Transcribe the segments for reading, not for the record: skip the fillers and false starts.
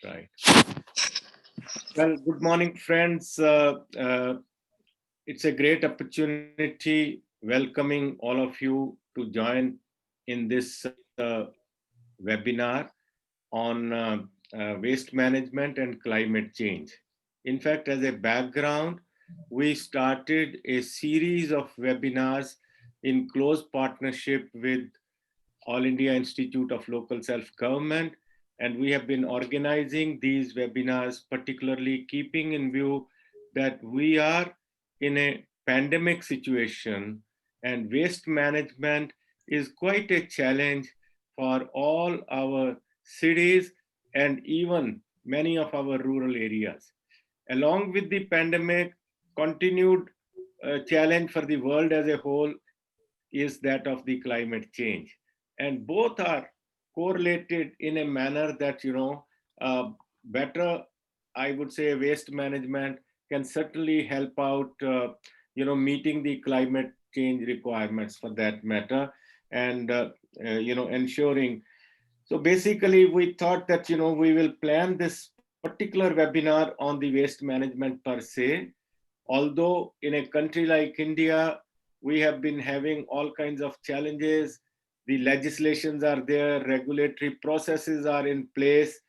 Right. Well, good morning, friends. It's a great opportunity welcoming all of you to join in this webinar on waste management and climate change. In fact, as a background, we started a series of webinars in close partnership with All India Institute of Local Self-Government, and we have been organizing these webinars, particularly keeping in view that we are in a pandemic situation and waste management is quite a challenge for all our cities and even many of our rural areas. Along with the pandemic, continued challenge for the world as a whole is that of the climate change. And both are correlated in a manner that, better, I would say, waste management can certainly help out, meeting the climate change requirements for that matter and, ensuring. So basically, we thought that, we will plan this particular webinar on the waste management per se. Although in a country like India, we have been having all kinds of challenges. The legislations are there, regulatory processes are in place,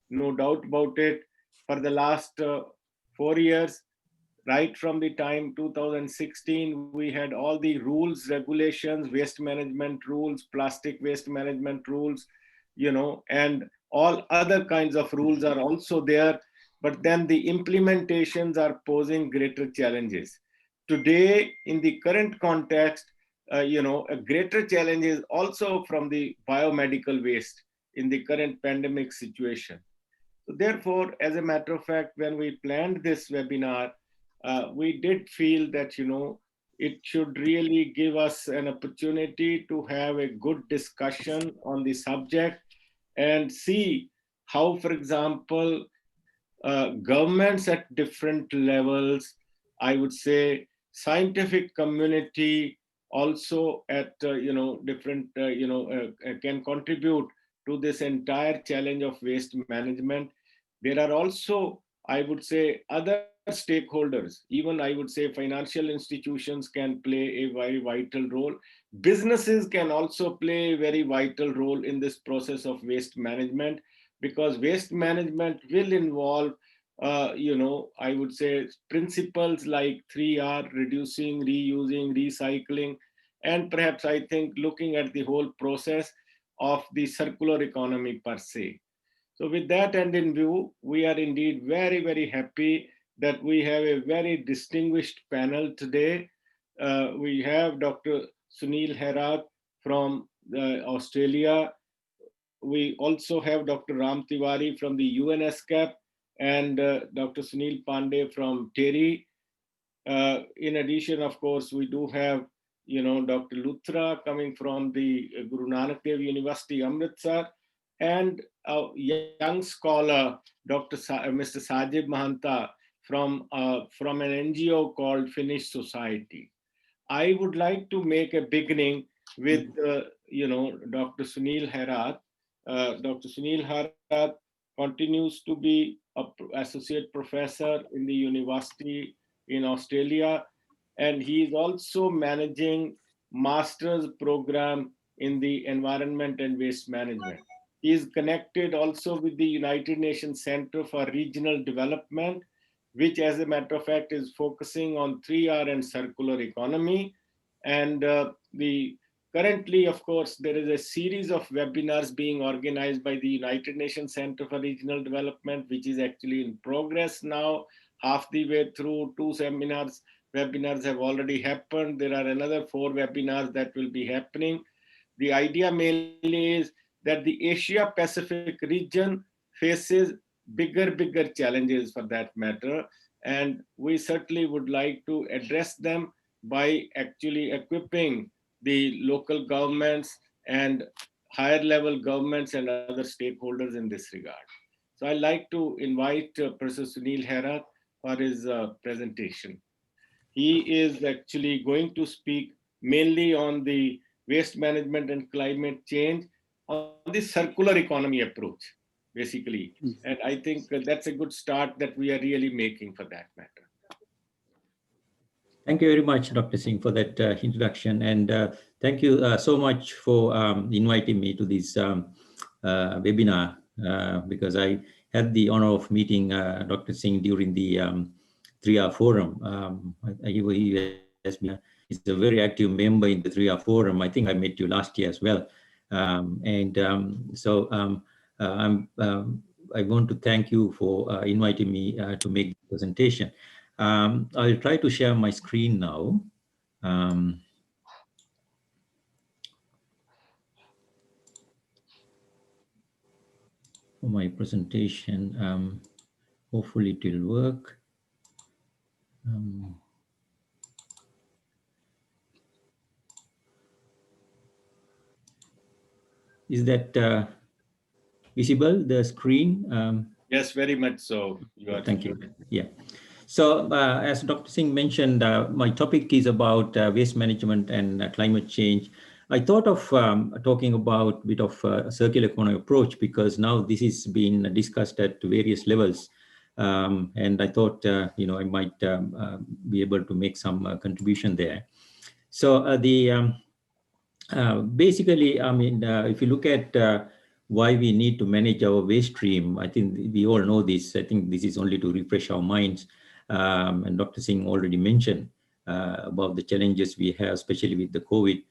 no doubt about it. For the last 4 years, right from the time 2016, we had all the rules, regulations, waste management rules, plastic waste management rules, and all other kinds of rules are also there. But then the implementations are posing greater challenges. Today, in the current context, a greater challenge is also from the biomedical waste in the current pandemic situation. So therefore, as a matter of fact, when we planned this webinar, we did feel that, it should really give us an opportunity to have a good discussion on the subject and see how, for example, governments at different levels, I would say scientific community also at, different, can contribute to this entire challenge of waste management. There are also, I would say, other stakeholders, even I would say financial institutions can play a very vital role. Businesses can also play a very vital role in this process of waste management because waste management will involve, I would say principles like 3R, reducing, reusing, recycling, and perhaps I think looking at the whole process of the circular economy per se. So with that end in view, we are indeed very, very happy that we have a very distinguished panel today. We have Dr. Sunil Herat from Australia. We also have Dr. Ram Tiwari from the UNSCAP and Dr. Sunil Pandey from TERI. In addition, of course, we do have, Dr. Luthra coming from the Guru Nanak Dev University, Amritsar, and a young scholar, Mr. Sajib Mahanta from an NGO called Finnish Society. I would like to make a beginning with, Dr. Sunil Herat. Dr. Sunil Herat continues to be an associate professor in the university in Australia, and he is also managing master's program in the environment and waste management. He is connected also with the United Nations Center for Regional Development, which as a matter of fact is focusing on 3R and circular economy. And the currently, of course, there is a series of webinars being organized by the United Nations Center for Regional Development, which is actually in progress now, half the way through. Two webinars have already happened. There are another 4 webinars that will be happening. The idea mainly is that the Asia Pacific region faces bigger challenges for that matter. And we certainly would like to address them by actually equipping the local governments and higher level governments and other stakeholders in this regard. So I'd like to invite Professor Sunil Hera for his presentation. He is actually going to speak mainly on the waste management and climate change on the circular economy approach, basically. And I think that's a good start that we are really making for that matter. Thank you very much, Dr. Singh, for that introduction. And thank you so much for inviting me to this webinar, because I had the honor of meeting Dr. Singh during the 3R forum. He has been he's a very active member in the 3R forum. I think I met you last year as well. I want to thank you for inviting me to make the presentation. I'll try to share my screen now. For my presentation, hopefully it will work. Is that visible, the screen? Yes, very much so. Thank you. Yeah. So as Dr. Singh mentioned, my topic is about waste management and climate change. I thought of talking about a bit of a circular economy approach because now this is being discussed at various levels. And I thought, I might be able to make some contribution there. So basically, I mean, if you look at why we need to manage our waste stream, I think we all know this. I think this is only to refresh our minds. And Dr. Singh already mentioned about the challenges we have, especially with the COVID.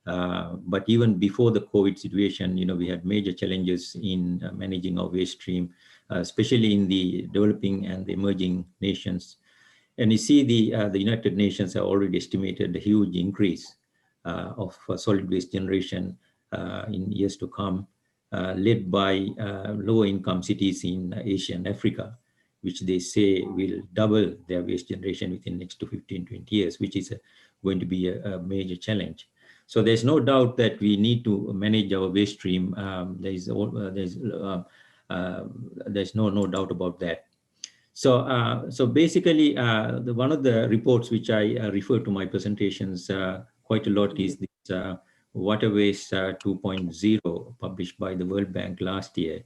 But even before the COVID situation, we had major challenges in managing our waste stream, especially in the developing and the emerging nations. And you see the United Nations have already estimated a huge increase of solid waste generation in years to come, led by lower income cities in Asia and Africa, which they say will double their waste generation within the next 15, 20 years, which is going to be a major challenge. So there's no doubt that we need to manage our waste stream. There's no doubt about that. So basically, one of the reports which I refer to my presentations quite a lot is this Waterways 2.0 published by the World Bank last year.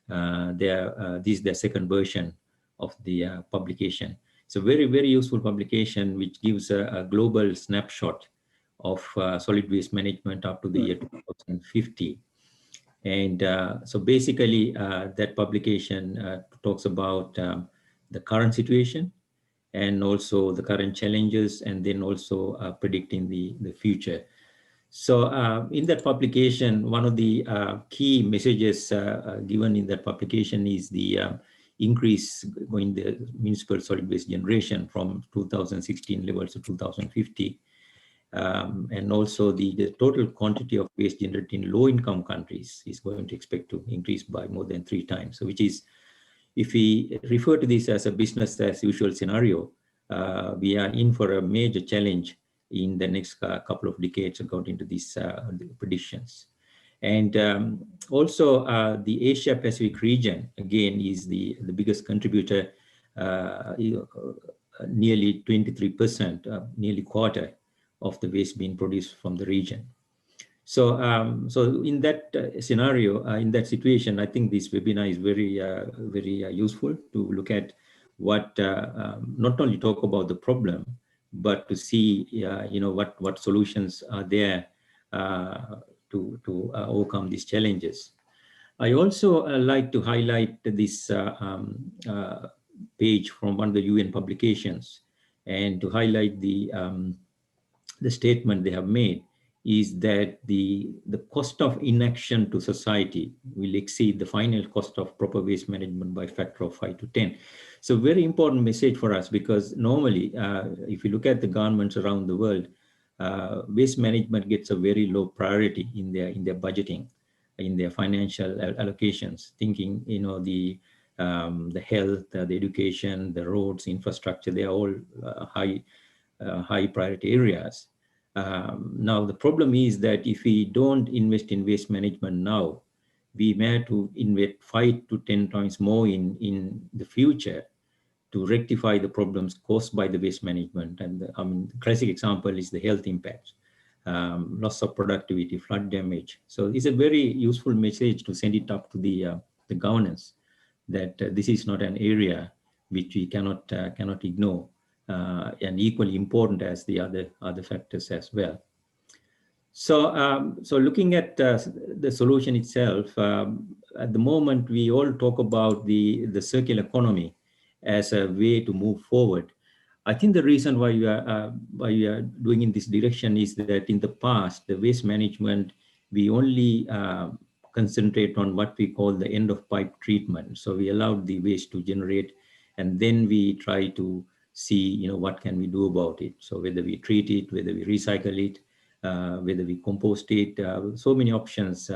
This is their second version of the publication. It's a very, very useful publication which gives a global snapshot of solid waste management up to the year 2050. And so basically, that publication talks about the current situation and also the current challenges, and then also predicting the future. So in that publication, one of the key messages given in that publication is the increase going the municipal solid waste generation from 2016 levels to 2050. And also the total quantity of waste generated in low-income countries is going to expect to increase by more than 3 times. So which is, if we refer to this as a business as usual scenario, we are in for a major challenge in the next couple of decades according to these predictions. And also the Asia Pacific region, again, is the biggest contributor, nearly 23%, nearly quarter of the waste being produced from the region. So, so in that scenario, in that situation, I think this webinar is very, very useful to look at what, not only talk about the problem, but to see, what solutions are there to overcome these challenges. I also like to highlight this page from one of the UN publications, and to highlight the statement they have made is that the cost of inaction to society will exceed the final cost of proper waste management by a factor of 5 to 10. So very important message for us, because normally, if you look at the governments around the world, waste management gets a very low priority in their budgeting, in their financial allocations, thinking, the health, the education, the roads, infrastructure, they are all high priority areas. Now, the problem is that if we don't invest in waste management now, we may have to invest 5 to 10 times more in the future to rectify the problems caused by the waste management. And the classic example is the health impacts, loss of productivity, flood damage. So it's a very useful message to send it up to the the governance, that this is not an area which we cannot ignore, and equally important as the other factors as well. So looking at the solution itself, at the moment we all talk about the circular economy as a way to move forward. I think the reason why we are doing in this direction is that in the past, the waste management, we only concentrate on what we call the end of pipe treatment. So we allowed the waste to generate, and then we try to see, what can we do about it. So whether we treat it, whether we recycle it, whether we compost it, so many options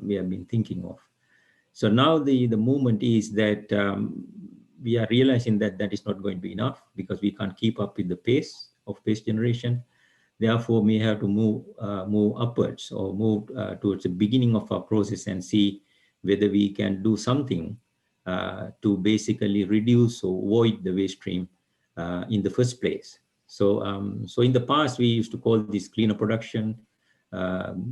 we have been thinking of. So now the movement is that we are realizing that that is not going to be enough, because we can't keep up with the pace of waste generation. Therefore, we have to move upwards, or move towards the beginning of our process and see whether we can do something to basically reduce or avoid the waste stream in the first place. So in the past, we used to call this cleaner production,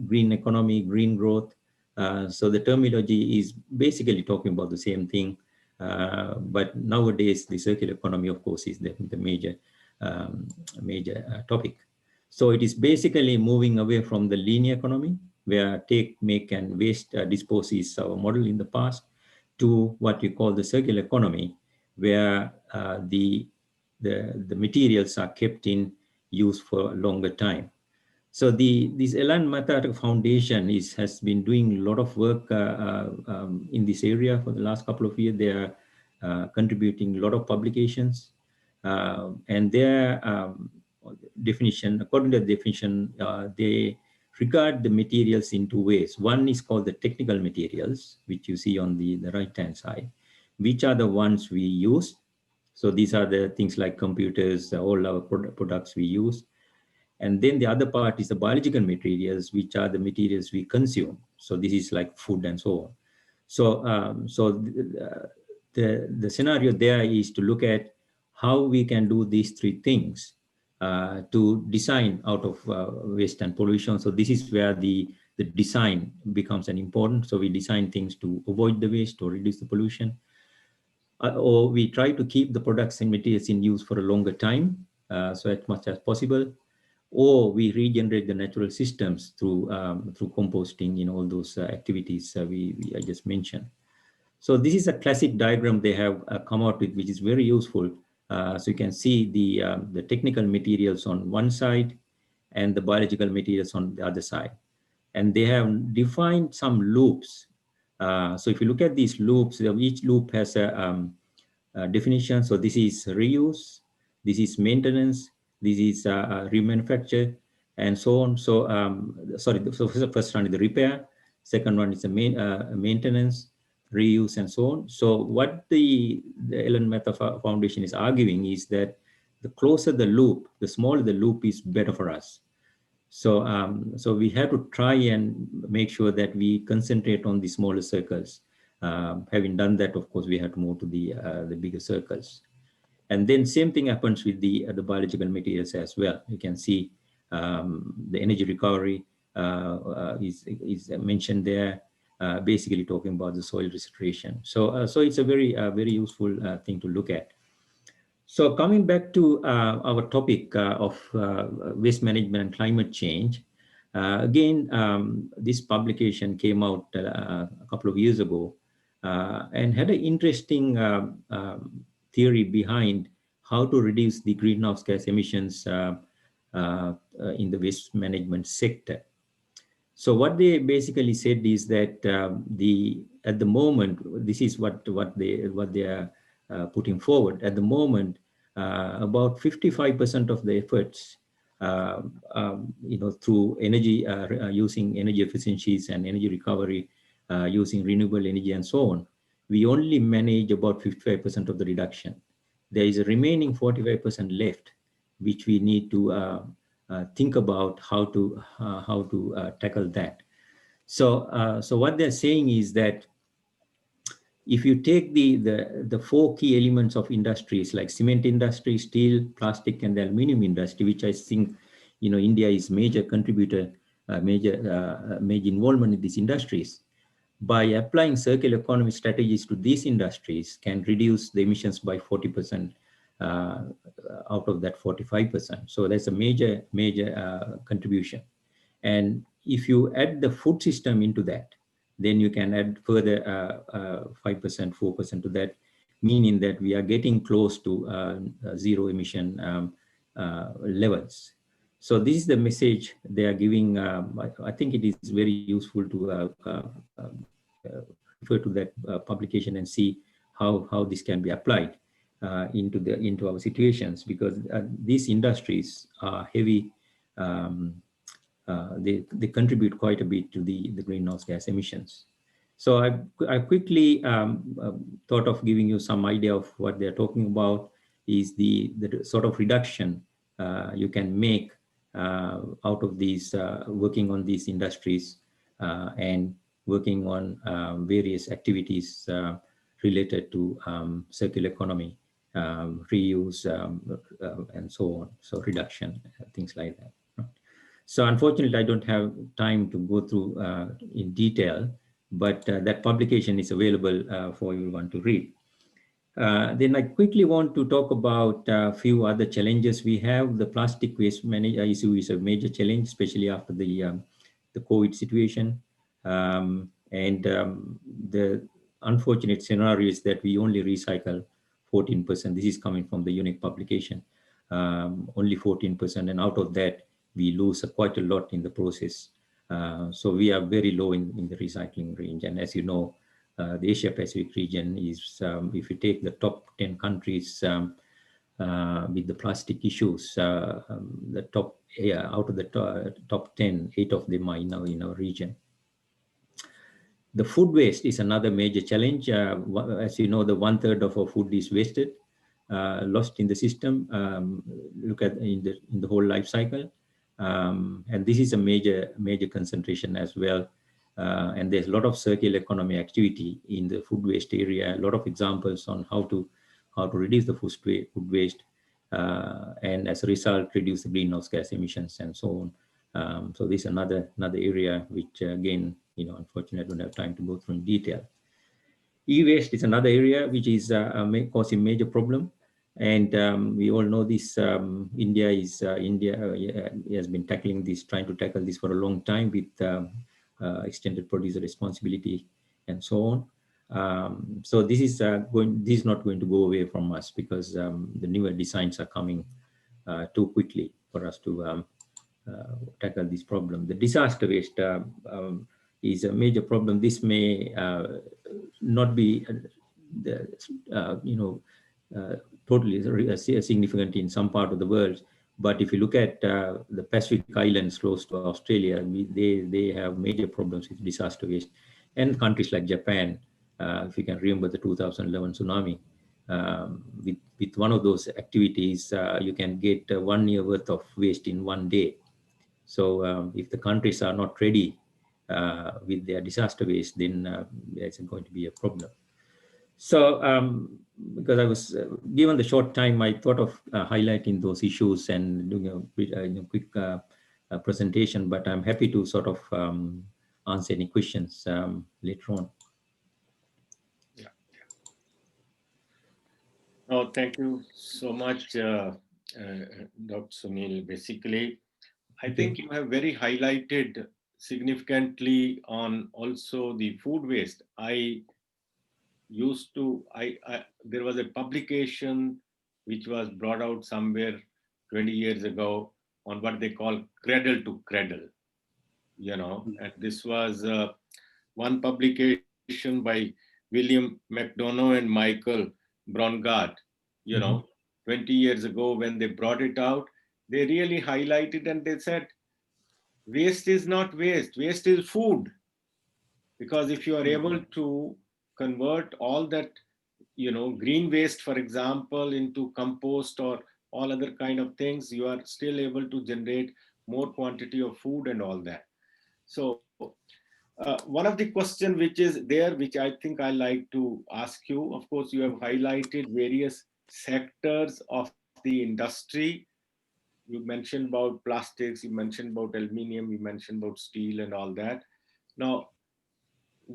green economy, green growth. So the terminology is basically talking about the same thing. But nowadays, the circular economy, of course, is the major topic. So it is basically moving away from the linear economy, where take, make, and waste dispose is our model in the past, to what we call the circular economy, where the materials are kept in use for a longer time. So this Elan Matar Foundation has been doing a lot of work in this area for the last couple of years. They are contributing a lot of publications, and their definition, according to the definition, they regard the materials in two ways. One is called the technical materials, which you see on the right-hand side, which are the ones we use. So these are the things like computers, all our products we use. And then the other part is the biological materials, which are the materials we consume. So this is like food and so on. So the scenario there is to look at how we can do these three things to design out of waste and pollution. So this is where the design becomes an important. So we design things to avoid the waste or reduce the pollution. Or we try to keep the products and materials in use for a longer time, so as much as possible. Or we regenerate the natural systems through composting, all those activities I just mentioned. So this is a classic diagram they have come out with, which is very useful. So you can see the technical materials on one side and the biological materials on the other side. And they have defined some loops. So if you look at these loops, each loop has a definition. So this is reuse, this is maintenance, this is remanufacture, and so on. So so first one is the repair, second one is the maintenance, reuse, and so on. So what the Ellen Mehta Foundation is arguing is that the closer the loop, the smaller the loop is better for us. So so we have to try and make sure that we concentrate on the smaller circles. Having done that, of course, we have to move to the bigger circles. And then same thing happens with the biological materials as well. You can see the energy recovery is mentioned there, basically talking about the soil restoration. So so it's a very useful thing to look at. So coming back to our topic of waste management and climate change, again, this publication came out a couple of years ago and had an interesting theory behind how to reduce the greenhouse gas emissions in the waste management sector. So what they basically said is that at the moment, this is what they are putting forward. At the moment, about 55% of the efforts, through energy, using energy efficiencies and energy recovery, using renewable energy and so on, we only manage about 55% of the reduction. There is a remaining 45% left, which we need to think about how to tackle that. So what they're saying is that if you take the four key elements of industries like cement industry, steel, plastic, and the aluminum industry, which I think India is major contributor, major involvement in these industries. by applying circular economy strategies to these industries can reduce the emissions by 40% uh, out of that 45%. So that's a major contribution. And if you add the food system into that, then you can add further 5%, 4% to that, meaning that we are getting close to zero emission levels. So this is the message they are giving. I think it is very useful to refer to that publication and see how this can be applied into our situations, because these industries are heavy. They contribute quite a bit to the greenhouse gas emissions. So I quickly thought of giving you some idea of what they're talking about is the sort of reduction you can make out of these working on these industries and working on various activities related to circular economy, reuse, and so on. So reduction, things like that. So unfortunately, I don't have time to go through in detail, but that publication is available for everyone to read. Then I quickly want to talk about a few other challenges we have. The plastic waste issue is a major challenge, especially after the COVID situation. And the unfortunate scenario is that we only recycle 14%. This is coming from the unique publication, only 14%. And out of that, we lose quite a lot in the process. So we are very low in the recycling range. And as you know, the Asia Pacific region is, if you take the top 10 countries with the plastic issues, the top, out of the top 10, 8 of them are in our region. The food waste is another major challenge. As you know, the 1/3 of our food is wasted, lost in the system. Look at in the whole life cycle, and this is a major concentration as well. And there's a lot of circular economy activity in the food waste area. A lot of examples on how to reduce the food waste, and as a result, reduce the greenhouse gas emissions and so on. So this is another area which again, unfortunately, I don't have time to go through in detail. E-waste is another area which is causing major problem, and we all know this. India has been trying to tackle this for a long time with extended producer responsibility and so on. So this is not going to go away from us, because the newer designs are coming too quickly for us to tackle this problem. The disaster waste is a major problem. This may not be, totally significant in some part of the world. But if you look at the Pacific Islands close to Australia, they have major problems with disaster waste. And countries like Japan, if you can remember the 2011 tsunami, with one of those activities, you can get 1 year worth of waste in one day. So if the countries are not ready with their disaster waste, then there's going to be a problem. So because I was given the short time, I thought of highlighting those issues and doing a quick presentation, but I'm happy to sort of answer any questions later on. Yeah. Oh, thank you so much, Dr. Sunil. Basically, I think you have very highlighted significantly on also the food waste. There was a publication which was brought out somewhere 20 years ago on what they call cradle to cradle, and this was one publication by William McDonough and Michael Brongard, 20 years ago when they brought it out. They really highlighted and they said, waste is not waste, waste is food. Because if you are able to convert all that, green waste, for example, into compost or all other kind of things, you are still able to generate more quantity of food and all that. So one of the question which is there, which I think I like to ask you, of course, you have highlighted various sectors of the industry. You mentioned about plastics, you mentioned about aluminium, you mentioned about steel and all that. Now,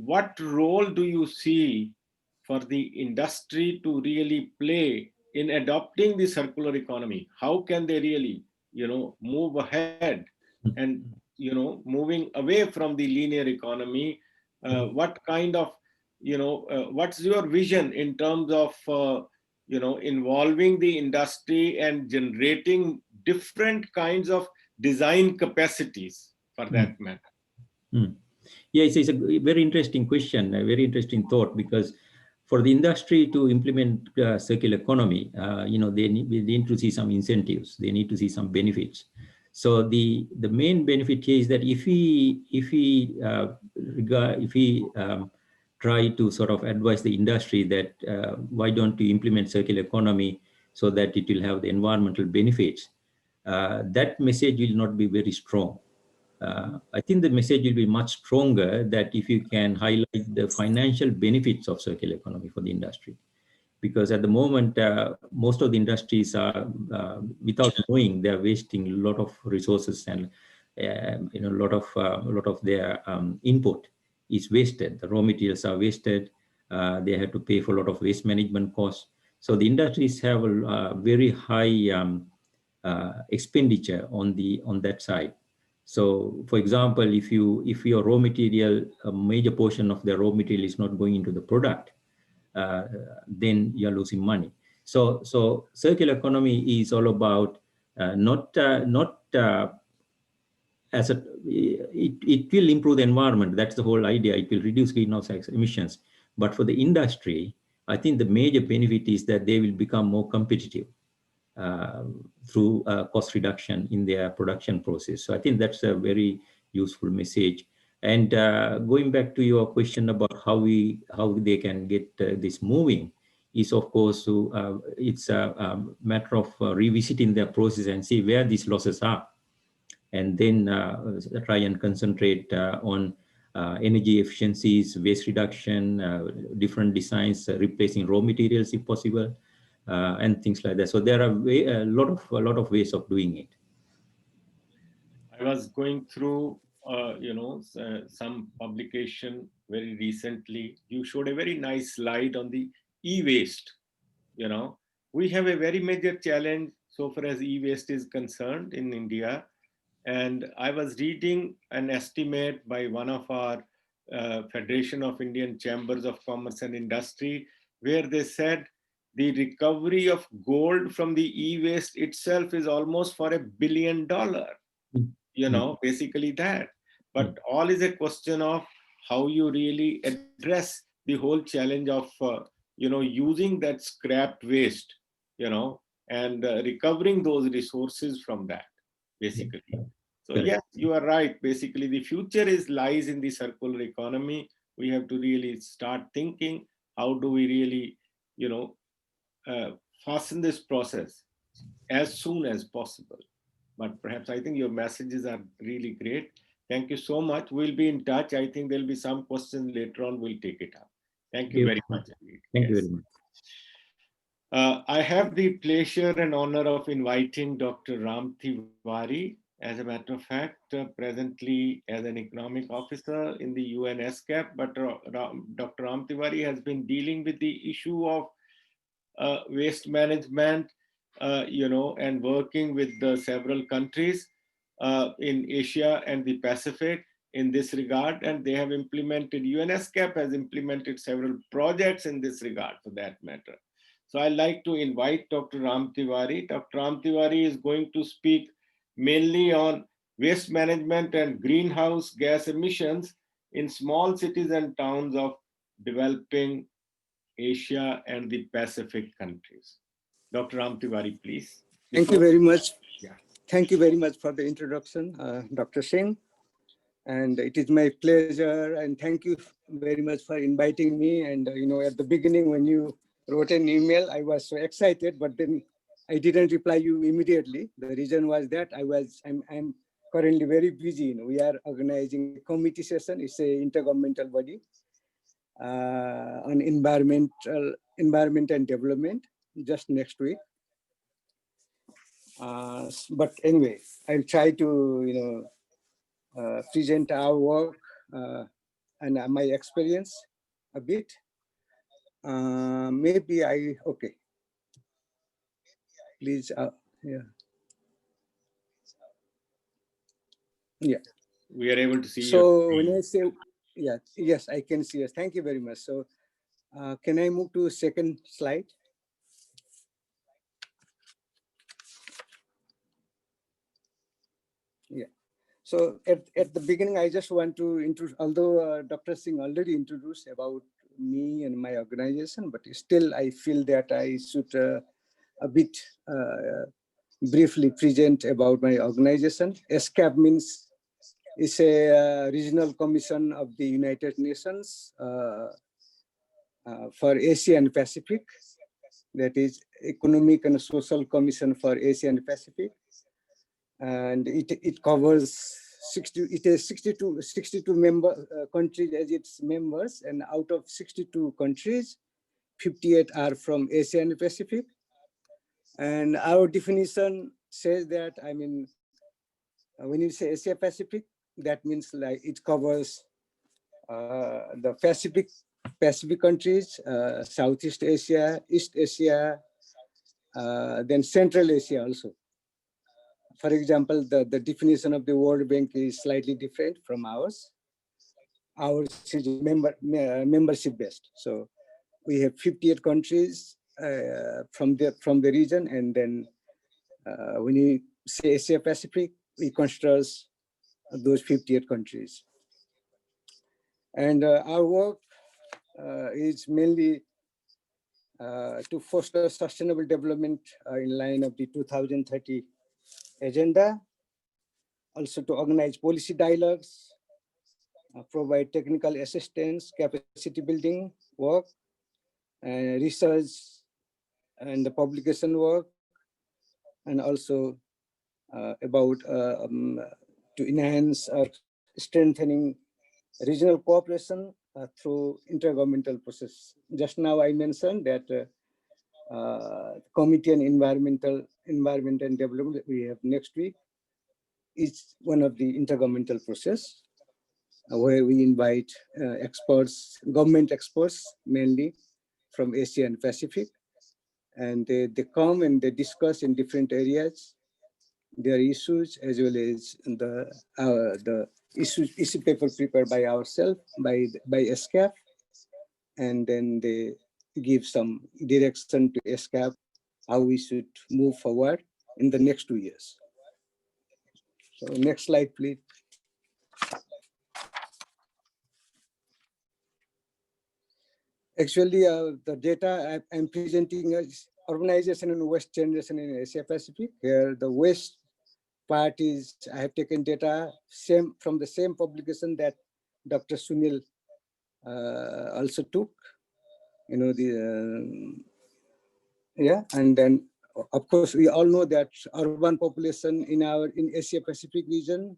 what role do you see for the industry to really play in adopting the circular economy? How can they really, move ahead and, moving away from the linear economy? What kind of, what's your vision in terms of, involving the industry and generating different kinds of design capacities for Mm. that matter? Mm. Yeah, it's a very interesting question, a very interesting thought, because for the industry to implement circular economy, they need to see some incentives, they need to see some benefits. So the main benefit here is that if we try to sort of advise the industry that why don't you implement circular economy so that it will have the environmental benefits, that message will not be very strong. I think the message will be much stronger that if you can highlight the financial benefits of circular economy for the industry. Because at the moment, most of the industries are, without knowing, they are wasting a lot of resources, and a lot of their input is wasted. The raw materials are wasted. They have to pay for a lot of waste management costs. So the industries have a very high expenditure on that side. So, for example, if your raw material, a major portion of the raw material is not going into the product, uh, then you're losing money. So circular economy is all about not as a it will improve the environment. That's the whole idea. It will reduce greenhouse gas emissions. But for the industry, I think the major benefit is that they will become more competitive uh, through cost reduction in their production process. So I think that's a very useful message. And going back to your question about how they can get this moving, is of course it's a matter of revisiting their process and see where these losses are, and then try and concentrate on energy efficiencies, waste reduction, different designs, replacing raw materials if possible, and things like that. So there are a lot of ways of doing it. I was going through, some publication very recently. You showed a very nice slide on the e-waste. You know, we have a very major challenge so far as e-waste is concerned in India. And I was reading an estimate by one of our Federation of Indian Chambers of Commerce and Industry, where they said the recovery of gold from the e-waste itself is almost for $1 billion, Mm, mm, basically that. mm, But all is a question of how you really address the whole challenge of using that scrapped waste, you know and recovering those resources from that, yeah, basically. So correct. yes, you are right. Basically the future is lies in the circular economy. We have to really start thinking, how do we really you know uh, fasten this process as soon as possible. But perhaps I think your messages are really great. Thank you so much. We'll be in touch. I think there'll be some questions later on. We'll take it up. Thank you Okay. very much indeed. Thank you Yes. very much. I have the pleasure and honor of inviting Dr. Ram Tiwari. As a matter of fact, presently as an economic officer in the UNSCAP, but Dr. Ram Tiwari has been dealing with the issue of waste management, and working with the several countries in Asia and the Pacific in this regard. And they have implemented, UNSCAP has implemented several projects in this regard for that matter. So I'd like to invite Dr. Ram Tiwari. Dr. Ram Tiwari is going to speak mainly on waste management and greenhouse gas emissions in small cities and towns of developing Asia, and the Pacific countries. Dr. Ram Tiwari, please. The Thank you floor. very much. Yeah. Thank you very much for the introduction, Dr. Singh. And it is my pleasure. And thank you very much for inviting me. And, at the beginning, when you wrote an email, I was so excited, but then I didn't reply you immediately. The reason was that I'm currently very busy. We are organizing a committee session. It's a intergovernmental body on environment and development just next week. But anyway, I'll try to present our work and my experience a bit. Maybe okay. Please, yeah. Yeah. We are able to see your So screen. when I say, yeah, yes, I can see. Yes, thank you very much. So can I move to second slide? Yeah. So at the beginning, I just want to introduce, although Dr. Singh already introduced about me and my organization, but still I feel that I should a bit briefly present about my organization. ESCAP means it's a regional commission of the United Nations for Asia and Pacific. That is Economic and Social Commission for Asia and Pacific. And it covers 62 member countries as its members, and out of 62 countries, 58 are from Asia and Pacific. And our definition says that, I mean, when you say Asia Pacific, that means like it covers the Pacific countries, Southeast Asia, East Asia, then Central Asia also. For example, the definition of the World Bank is slightly different from ours. Ours is membership based. So we have 58 countries from the region, and then when you say Asia Pacific, we consider those 58 countries. And our work is mainly to foster sustainable development in line of the 2030 agenda, also to organize policy dialogues, provide technical assistance, capacity building work, research and the publication work, and also about to enhance or strengthening regional cooperation through intergovernmental process. Just now I mentioned that Committee on Environment and Development we have next week is one of the intergovernmental process where we invite experts, government experts mainly from Asia and Pacific, and they come and they discuss in different areas their issues, as well as the issue paper prepared by ourselves, by ESCAP, and then they give some direction to ESCAP how we should move forward in the next 2 years. So next slide, please. Actually, the data I'm presenting is organization and waste generation in Asia Pacific. Here, the waste part is, I have taken data from the same publication that Dr. Sunil also took. You know, yeah, and then of course we all know that urban population in Asia Pacific region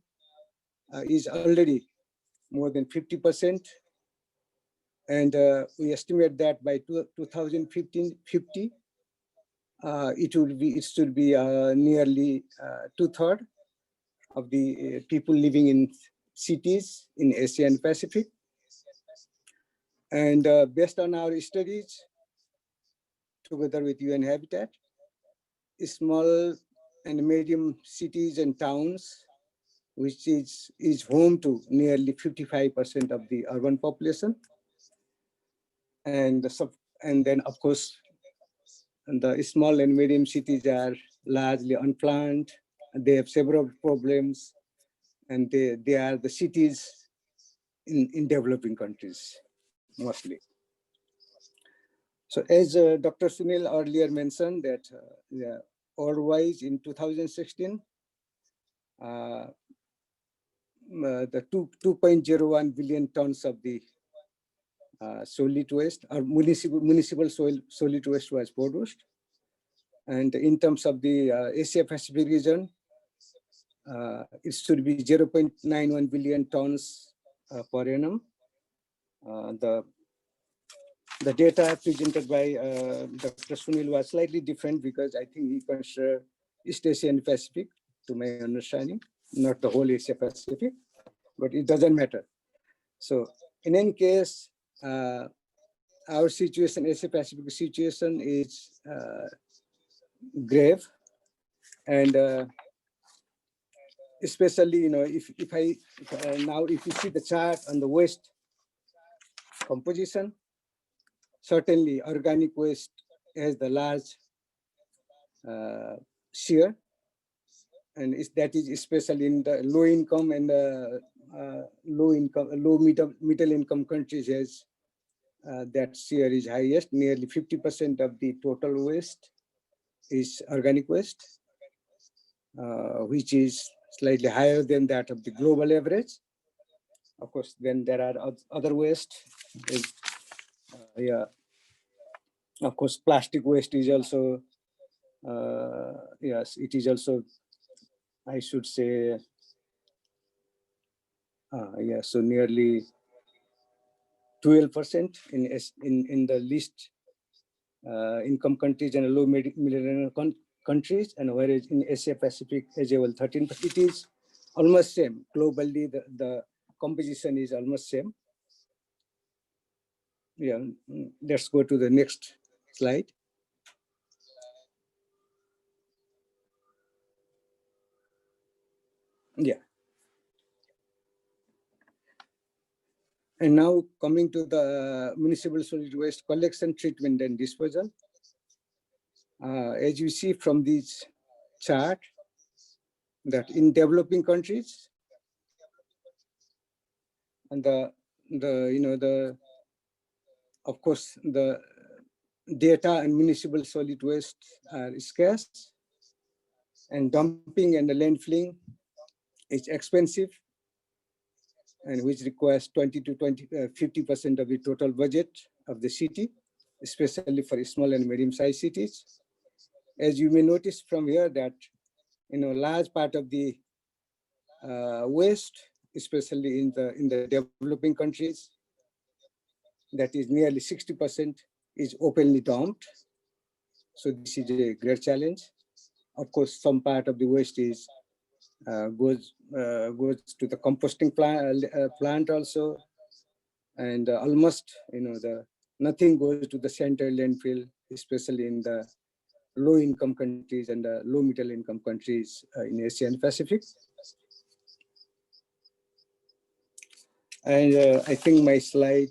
is already more than 50%. And we estimate that by 2050, it should be nearly 2/3 of the people living in cities in Asia and Pacific. And based on our studies, together with UN Habitat, small and medium cities and towns, which is home to nearly 55% of the urban population. And then, of course, the small and medium cities are largely unplanned. They have several problems, and they are the cities in developing countries, mostly. So as Dr. Sunil earlier mentioned that worldwide in 2016, the 2.01 billion tons of the solid waste or municipal solid waste was produced. And in terms of the Asia Pacific region, it should be 0.91 billion tons per annum. The data presented by Dr. Sunil was slightly different because I think he considered East Asia and Pacific, to my understanding, not the whole Asia Pacific, but it doesn't matter. So In any case, our situation, Asia Pacific situation, is grave, and especially, if you see the chart on the waste composition, certainly organic waste has the large share, and that is especially in the low income and middle income countries. Has that share is highest. Nearly 50% of the total waste is organic waste, which is slightly higher than that of the global average. Of course, then there are other waste. Yeah, of course, plastic waste is also, yes, it is also, I should say, yeah, so nearly 12% in the least income countries and low middle countries, and whereas in Asia Pacific as well 13%. It is almost same globally. The composition is almost same. Yeah, let's go to the next slide. Yeah. And now coming to the municipal solid waste collection, treatment, and disposal. As you see from this chart, that in developing countries, and of course the data and municipal solid waste are scarce, and dumping and the landfilling is expensive, and which requires 20 to 50% of the total budget of the city, especially for small and medium-sized cities. As you may notice from here that, large part of the waste, especially in the developing countries, that is nearly 60%, is openly dumped. So this is a great challenge. Of course, some part of the waste is goes to the composting plant also, and almost nothing goes to the central landfill, especially in the low income countries and the low middle income countries in Asia and Pacific. And I think my slide,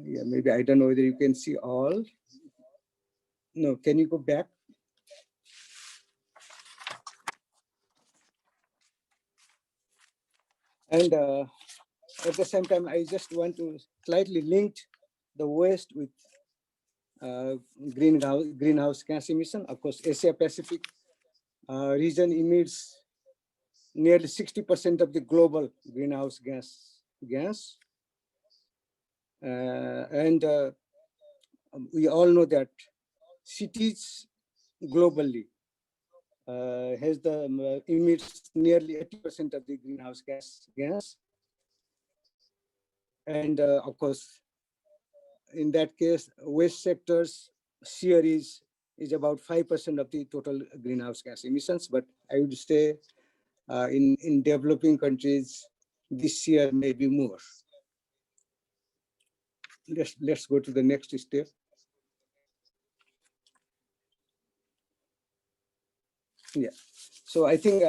yeah, maybe I don't know whether you can see all. No, can you go back? And at the same time, I just want to slightly link the waste with greenhouse gas emission. Of course, Asia Pacific region emits nearly 60% of the global greenhouse gas. And we all know that cities globally emits nearly 80% of the greenhouse gas. And of course, in that case, waste sector's share is about 5% of the total greenhouse gas emissions. But I would say in developing countries, this year may be more. Let's go to the next step. Yeah. So I think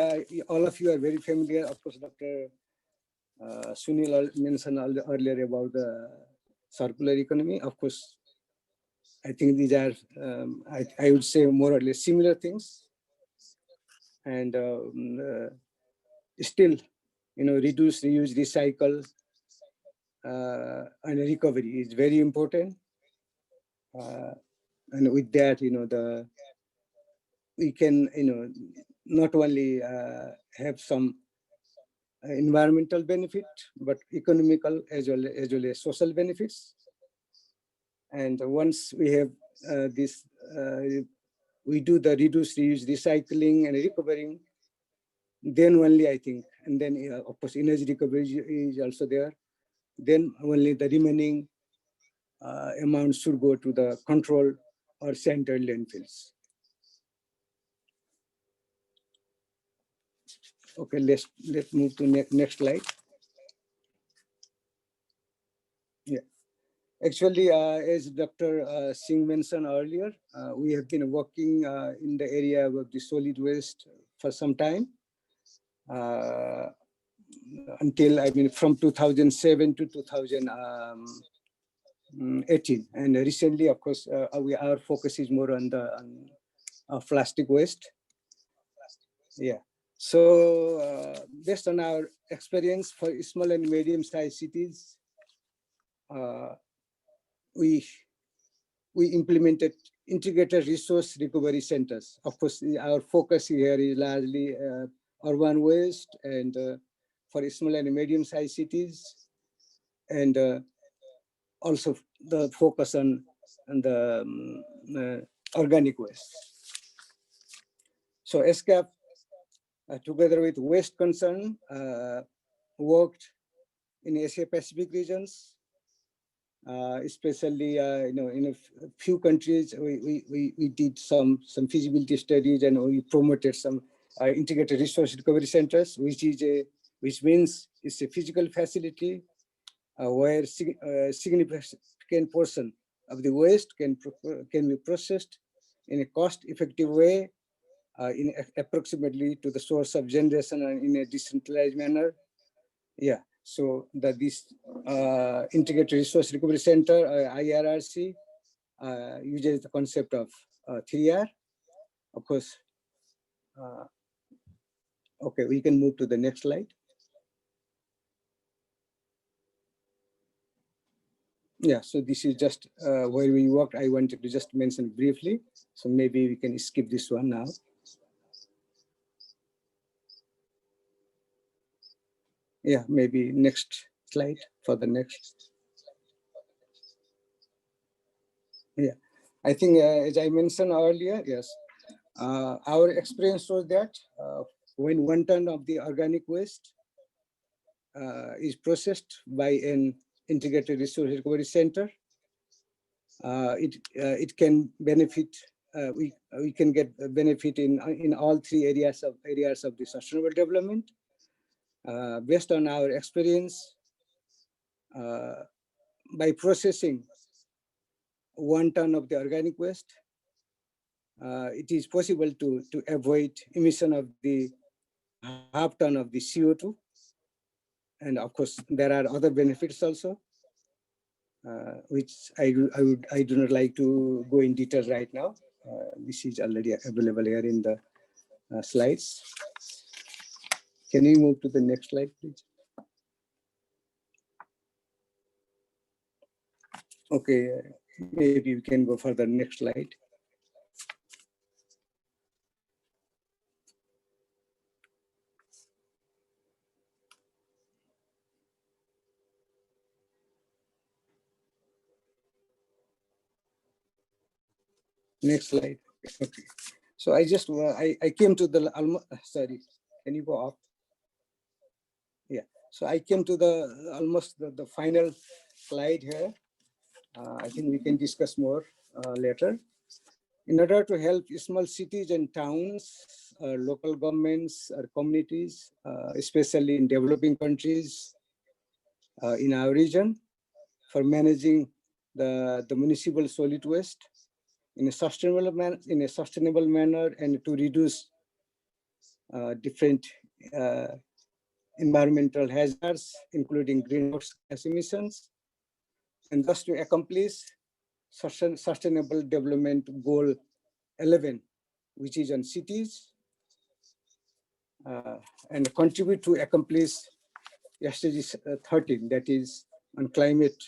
all of you are very familiar. Of course, Dr. Sunil mentioned earlier about the circular economy. Of course, I think these are, I would say, more or less similar things. And still, reduce, reuse, recycle, and recovery is very important. And with that, we can, not only have some environmental benefit, but economical as well as social benefits. And once we have this, we do the reduce, reuse, recycling, and recovering, then only I think, and then of course energy recovery is also there. Then only the remaining amount should go to the control or central landfills. Okay, let's move to next slide. Actually, as Dr. Singh mentioned earlier, we have been working in the area of the solid waste for some time. Until, I mean, from 2007 to 2018. And recently, of course, our focus is more on the plastic waste. Yeah. So based on our experience for small and medium-sized cities, we implemented integrated resource recovery centers. Of course, our focus here is largely urban waste and for small and medium-sized cities, and also the focus on the organic waste. So ESCAP, together with Waste Concern, worked in Asia Pacific regions, especially in a few countries. We did some feasibility studies, and we promoted some integrated resource recovery centers, which means it's a physical facility where significant portion of the waste can be processed in a cost-effective way, in approximately to the source of generation and in a decentralized manner. Yeah, so this Integrated Resource Recovery Center, IRRC, uses the concept of 3R. Of course, okay, we can move to the next slide. Yeah, so this is just where we worked. I wanted to just mention briefly, so maybe we can skip this one now. Yeah, maybe next slide for the next. Yeah, I think as I mentioned earlier, yes, our experience was that when 1 ton of the organic waste is processed by an integrated resource recovery center, it can benefit. We can get a benefit in all 3 areas of the sustainable development. Based on our experience, by processing 1 ton of the organic waste, it is possible to avoid emission of the half ton of the CO2. And of course, there are other benefits also, which I do not like to go in detail right now. This is already available here in the slides. Can we move to the next slide, please? Okay, maybe we can go for the next slide. Next slide. Okay. So I just I came to the sorry. Can you go up? Yeah. So I came to the almost the final slide here. I think we can discuss more later. In order to help small cities and towns, local governments or communities, especially in developing countries in our region, for managing the municipal solid waste in a sustainable manner, and to reduce different environmental hazards, including greenhouse gas emissions, and thus to accomplish Sustainable Development Goal 11, which is on cities, and contribute to accomplish SDG 13, that is on climate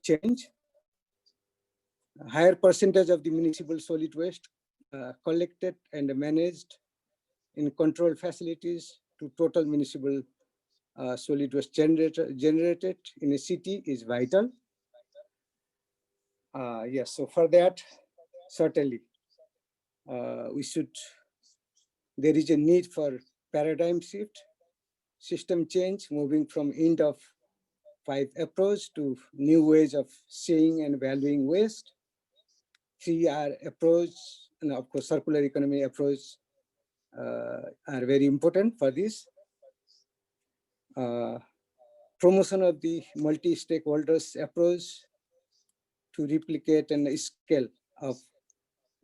change. A higher percentage of the municipal solid waste collected and managed in controlled facilities to total municipal solid waste generated in a city is vital. Yes, so for that, certainly there is a need for paradigm shift, system change, moving from end of 5 approach to new ways of seeing and valuing waste. 3R approach, and of course circular economy approach are very important for this. promotion of the multi-stakeholders approach to replicate and scale of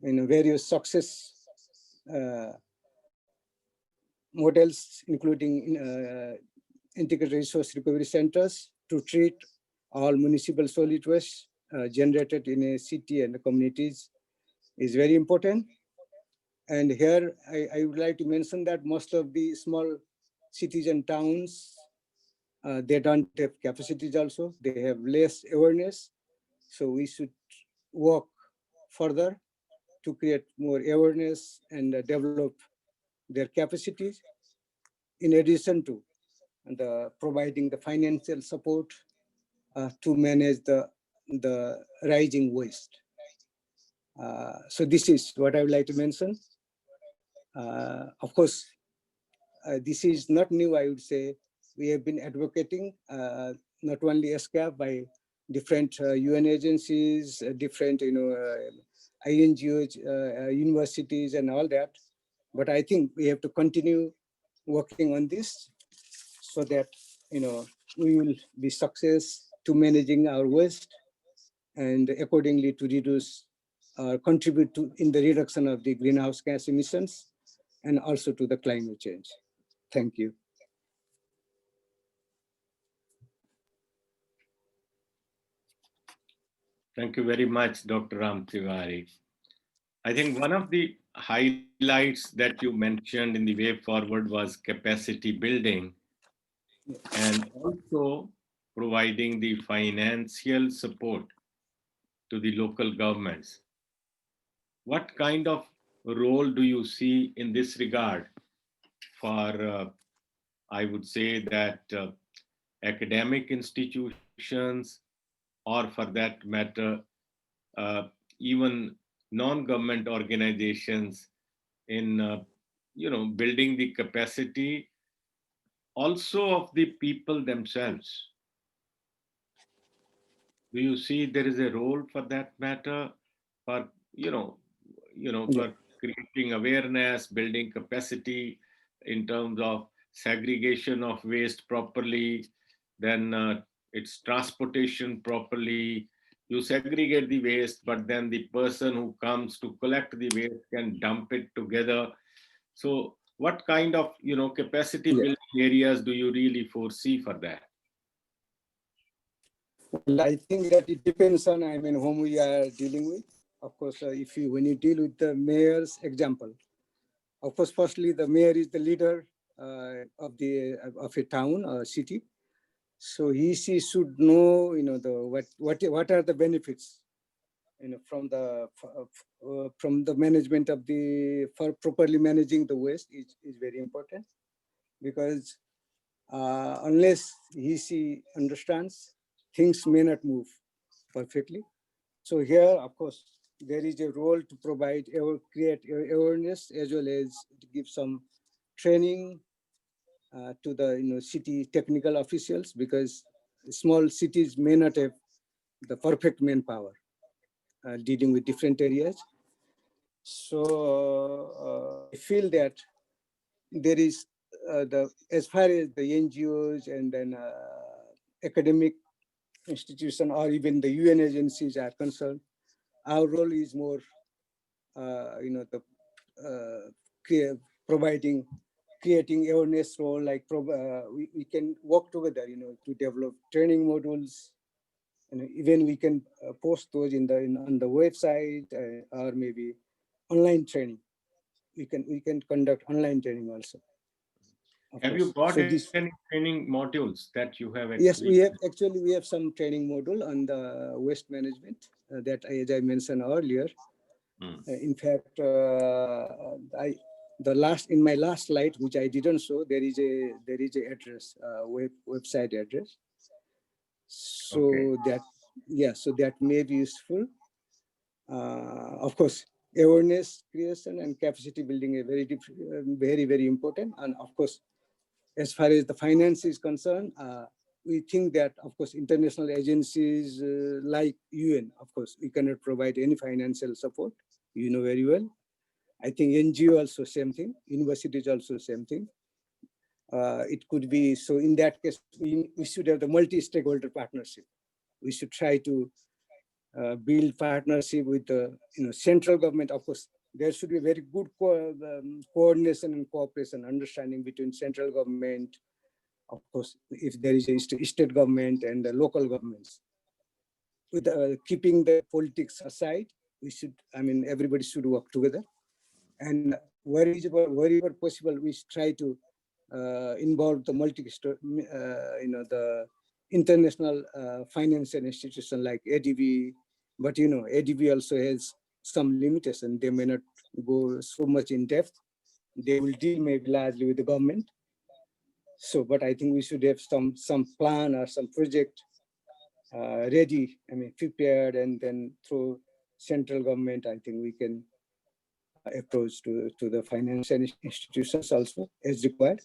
various success models, including integrated resource recovery centers to treat all municipal solid waste generated in a city and the communities is very important. And here I would like to mention that most of the small cities and towns, they don't have capacities also, they have less awareness. So we should work further to create more awareness and develop their capacities, in addition to providing the financial support to manage the rising waste. So this is what I would like to mention. Of course, this is not new, I would say. We have been advocating not only ESCAP by different UN agencies, different INGOs, universities and all that. But I think we have to continue working on this so that we will be success to managing our waste and accordingly to reduce contribute to in the reduction of the greenhouse gas emissions and also to the climate change. Thank you. Thank you very much, Dr. Ram Tiwari. I think one of the highlights that you mentioned in the way forward was capacity building and also providing the financial support to the local governments. What kind of role do you see in this regard for, I would say that academic institutions, or for that matter, even non-government organizations in building the capacity also of the people themselves? Do you see there is a role for that matter for for creating awareness, building capacity in terms of segregation of waste properly, then its transportation properly? You segregate the waste, but then the person who comes to collect the waste can dump it together. So what kind of capacity building areas do you really foresee for that? Well, I think that it depends on whom we are dealing with. Of course, when you deal with the mayor's example, of course, firstly the mayor is the leader of a town or city, so she should know what are the benefits from the management of for properly managing the waste is very important, because unless she understands, things may not move perfectly. So here, of course, there is a role to create awareness, as well as to give some training to the city technical officials, because small cities may not have the perfect manpower dealing with different areas. So I feel that there is as far as the NGOs and then academic institution or even the UN agencies are concerned, our role is more, creating awareness role, like we can work together, to develop training modules, and even we can post those on the website or maybe online training. We can conduct online training also. Have you got any training modules that you have? Yes, we have some training module on the waste management that, as I mentioned earlier. In fact, in my last slide, which I didn't show, there is a address, website address. So that may be useful. Of course, awareness creation and capacity building are very, very important. And of course, as far as the finance is concerned, we think that, of course, international agencies like UN, of course, we cannot provide any financial support, very well. I think NGO also same thing, universities also same thing. it could be, so in that case, we should have the multi-stakeholder partnership. We should try to build partnership with the central government. Of course, there should be very good coordination and cooperation, understanding between central government, of course, if there is a state government and the local governments. With keeping the politics aside, we should, everybody should work together. And wherever possible, we should try to involve the the international financial institution like ADB. But ADB also has some limitation. They may not go so much in depth. They will deal maybe largely with the government. So, but I think we should have some plan or some project ready, prepared, and then through central government, I think we can approach to the financial institutions also as required.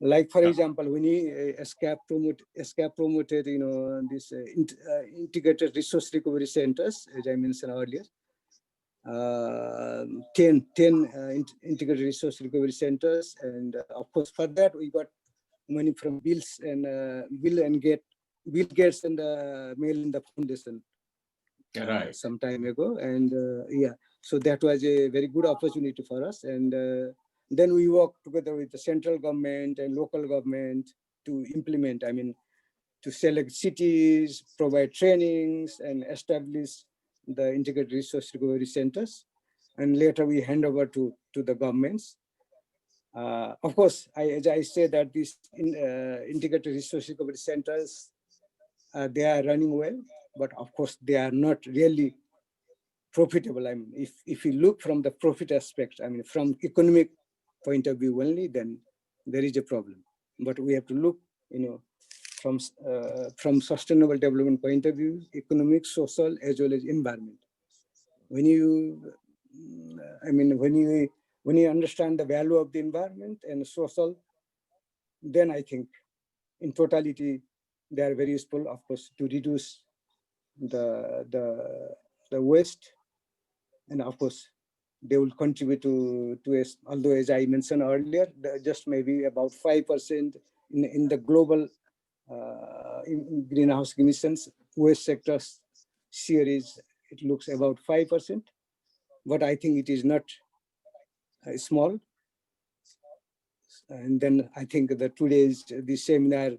Like, for example, when ESCAP promoted, this integrated resource recovery centers, as I mentioned earlier, 10 integrated resource recovery centers. And of course, for that, we got money from Bill Gates and Melinda Foundation some time ago. And so that was a very good opportunity for us. And then we work together with the central government and local government to implement, to select cities, provide trainings, and establish the integrated resource recovery centers. And later we hand over to the governments. Of course, as I say that these integrated resource recovery centers, they are running well, but of course they are not really profitable. If you look from the profit aspect, from economic point of view only, then there is a problem. But we have to look, from sustainable development point of view, economic, social, as well as environment. When you, when you understand the value of the environment and social, then I think in totality they are very useful, of course, to reduce the waste, and of course they will contribute to although as I mentioned earlier, just maybe about 5% in the global in greenhouse emissions, waste sectors series, it looks about 5%, but I think it is not small. And then I think that today's this seminar,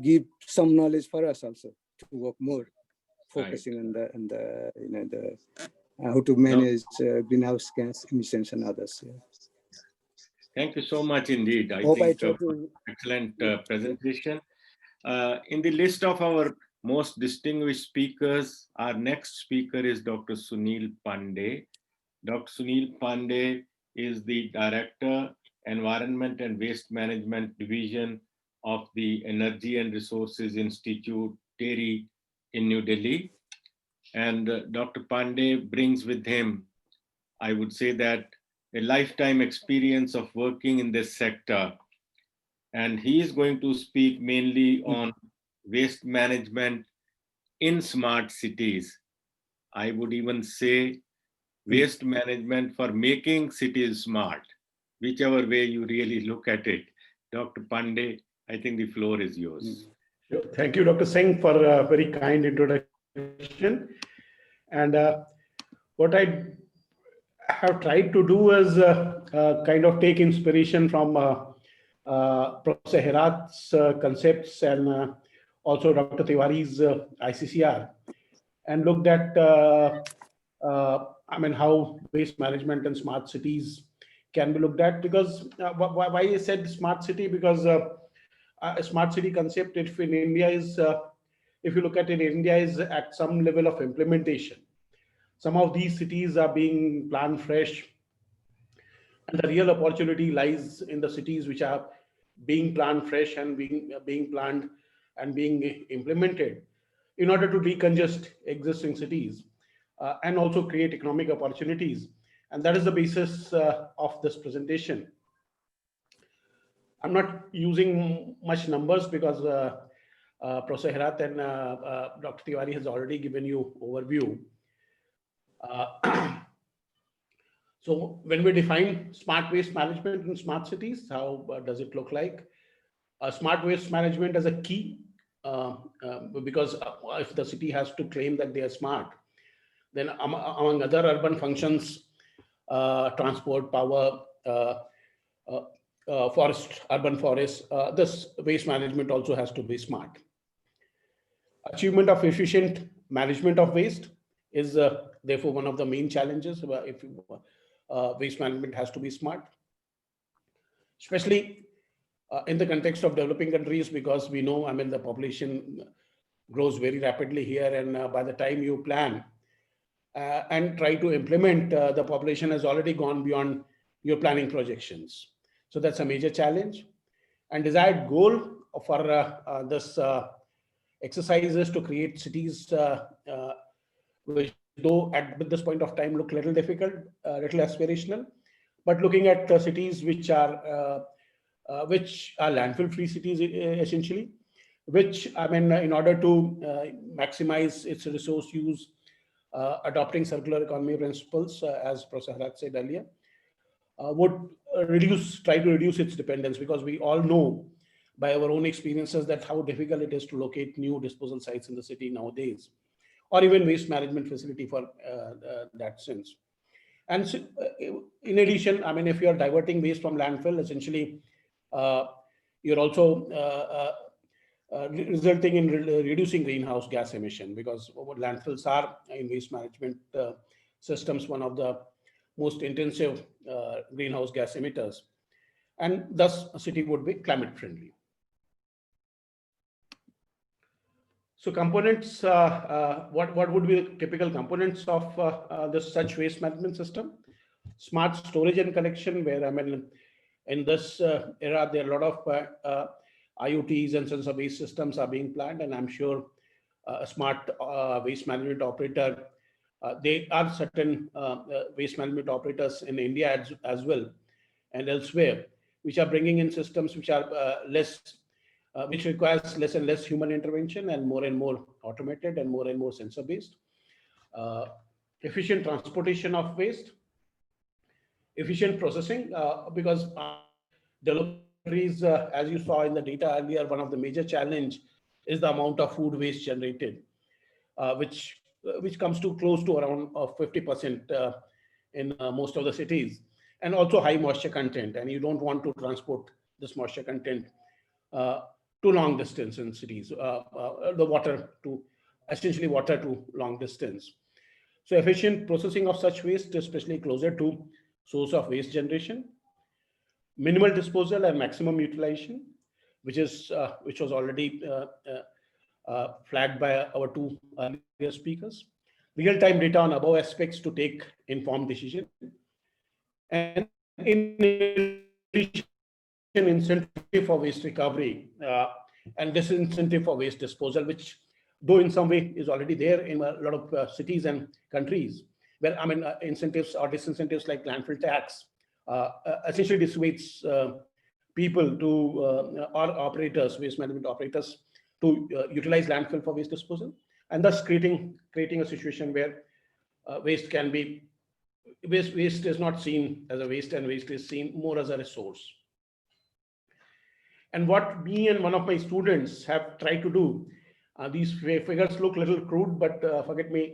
give some knowledge for us also to work more, focusing on the how to manage greenhouse gas emissions and others. Yeah. Thank you so much indeed. I think excellent presentation. In the list of our most distinguished speakers, our next speaker is Dr. Sunil Pandey. Dr. Sunil Pandey is the Director, Environment and Waste Management Division of the Energy and Resources Institute, TERI, in New Delhi. And Dr. Pandey brings with him, I would say that, a lifetime experience of working in this sector. And he is going to speak mainly on waste management in smart cities. I would even say waste management for making cities smart, whichever way you really look at it. Dr. Pandey, I think the floor is yours. Sure. Thank you, Dr. Singh, for a very kind introduction. And what I have tried to do is kind of take inspiration from Professor Herat's concepts and also Dr. Tiwari's ICCR, and looked at how waste management and smart cities can be looked at. Because why I said smart city, because a smart city concept, if in India is, if you look at it, India is at some level of implementation. Some of these cities are being planned fresh, and the real opportunity lies in the cities which are being planned fresh and being planned and being implemented in order to decongest existing cities and also create economic opportunities. And that is the basis of this presentation. I'm not using much numbers because Professor Herat and Dr. Tiwari has already given you overview. So when we define smart waste management in smart cities, how does it look like? Smart waste management as a key, because if the city has to claim that they are smart, then among other urban functions, transport, power, uh, forest, urban forests, this waste management also has to be smart. Achievement of efficient management of waste is therefore one of the main challenges if waste management has to be smart, especially in the context of developing countries, because we know, I mean, the population grows very rapidly here, and by the time you plan and try to implement, the population has already gone beyond your planning projections. So that's a major challenge. And desired goal for this exercise is to create cities which, though at this point of time look little difficult, little aspirational, but looking at cities which are landfill-free cities essentially, which, I mean, in order to maximize its resource use, adopting circular economy principles, as Professor Haraj said earlier, would try to reduce its dependence, because we all know by our own experiences that how difficult it is to locate new disposal sites in the city nowadays, or even waste management facility for that sense. And so, in addition, I mean, if you are diverting waste from landfill, essentially, uh, you're also resulting in reducing greenhouse gas emission, because what landfills are in waste management systems one of the most intensive greenhouse gas emitters, and thus a city would be climate friendly. So components, what would be the typical components of this such waste management system? Smart storage and collection, where, I mean, in this era, there are a lot of IoTs and sensor-based systems are being planned, and I'm sure a smart waste management operator, there are certain waste management operators in India as well and elsewhere, which are bringing in systems which are which requires less and less human intervention and more automated and more sensor based. Uh, Efficient transportation of waste, efficient processing, because developing countries, as you saw in the data earlier, one of the major challenge is the amount of food waste generated, which comes to close to around 50% in most of the cities, and also high moisture content, and you don't want to transport this moisture content uh, to long distance in cities, the water to essentially water to long distance. So efficient processing of such waste, especially closer to source of waste generation, minimal disposal and maximum utilization, which was already flagged by our two earlier speakers. Real-time data on above aspects to take informed decision, and in addition, incentive for waste recovery and disincentive for waste disposal, which, though in some way is already there in a lot of cities and countries, where, I mean, incentives or disincentives like landfill tax essentially dissuades people to or operators, waste management operators, to utilize landfill for waste disposal, and thus creating a situation where waste can be waste is not seen as a waste, and waste is seen more as a resource. And what me and one of my students have tried to do, these figures look a little crude, but forgive me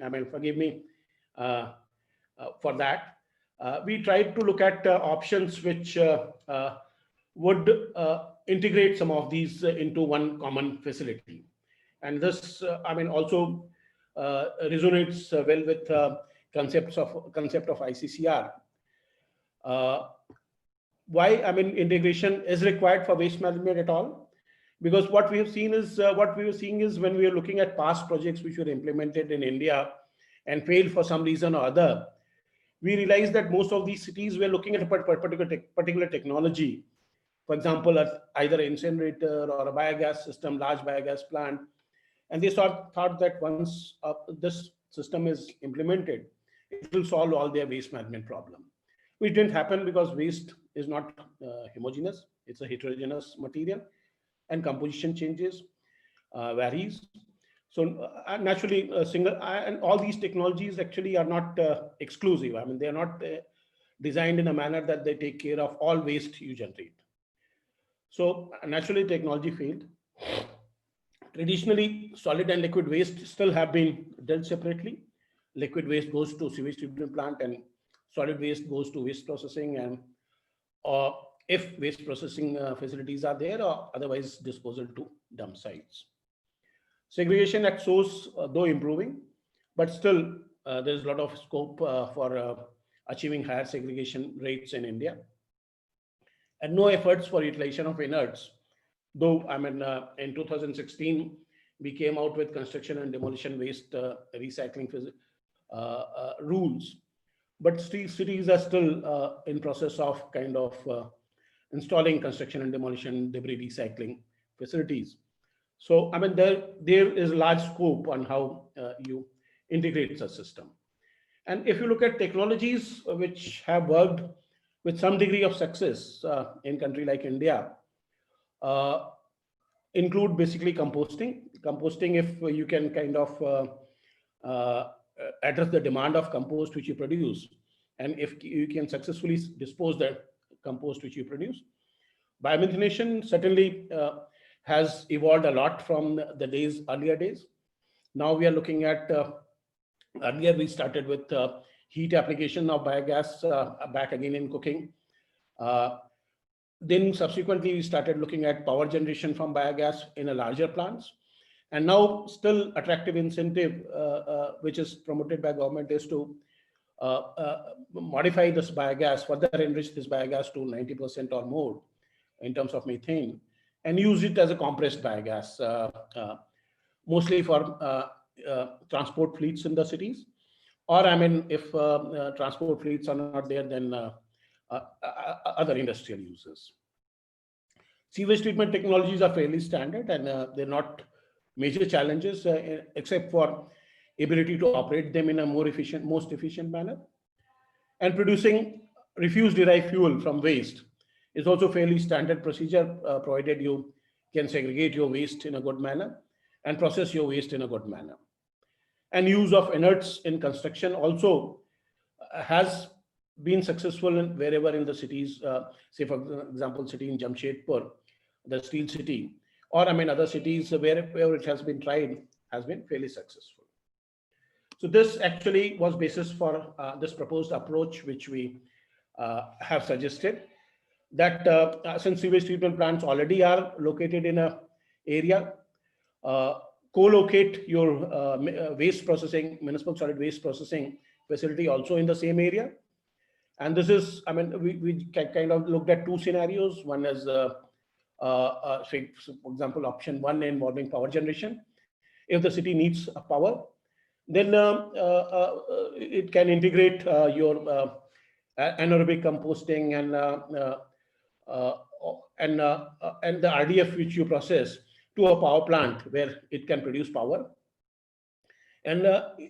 for that. We tried to look at options which would integrate some of these into one common facility. And this, also resonates well with concept of ICCR. Uh, why, I mean, integration is required for waste management at all? Because what we have seen is when we are looking at past projects which were implemented in India and failed for some reason or other, we realized that most of these cities were looking at a particular technology, for example, either incinerator or a biogas system, large biogas plant, and they thought that once this system is implemented, it will solve all their waste management problem. Which didn't happen, because waste is not homogeneous; it's a heterogeneous material, and composition changes, varies. So naturally, and all these technologies actually are not exclusive. I mean, they are not designed in a manner that they take care of all waste you generate. So naturally, technology failed. Traditionally, solid and liquid waste still have been dealt separately. Liquid waste goes to sewage treatment plant, and solid waste goes to waste processing, and or if waste processing facilities are there, or otherwise disposal to dump sites. Segregation at source, though improving, but still there's a lot of scope for achieving higher segregation rates in India. And no efforts for utilization of inerts. Though, I mean, in 2016, we came out with construction and demolition waste recycling rules, but cities are still in process of kind of installing construction and demolition debris recycling facilities. So, I mean, there is large scope on how you integrate such system. And if you look at technologies which have worked with some degree of success in country like India, uh, include basically composting. Composting, if you can kind of address the demand of compost which you produce, and if you can successfully dispose the compost which you produce. Biomethanation certainly has evolved a lot from the earlier days. Now we are looking at, earlier we started with heat application of biogas back again in cooking. Then subsequently, we started looking at power generation from biogas in a larger plants. And now still attractive incentive, which is promoted by government, is to modify this biogas, further enrich this biogas to 90% or more in terms of methane, and use it as a compressed biogas, mostly for transport fleets in the cities. Or, I mean, if transport fleets are not there, then other industrial uses. Sewage treatment technologies are fairly standard, and they're not major challenges except for ability to operate them in a most efficient manner. And producing refuse-derived fuel from waste is also fairly standard procedure, provided you can segregate your waste in a good manner and process your waste in a good manner. And use of inerts in construction also has been successful wherever in the cities, say for example, city in Jamshedpur, the steel city, or I mean other cities where it has been tried has been fairly successful. So this actually was basis for this proposed approach, which we have suggested, that since sewage treatment plants already are located in a area, co-locate your waste processing, municipal solid waste processing facility also in the same area. And this is, I mean, we kind of looked at two scenarios. One is, say, for example, option one involving power generation. If the city needs power, then it can integrate your anaerobic composting and the RDF which you process to a power plant where it can produce power. And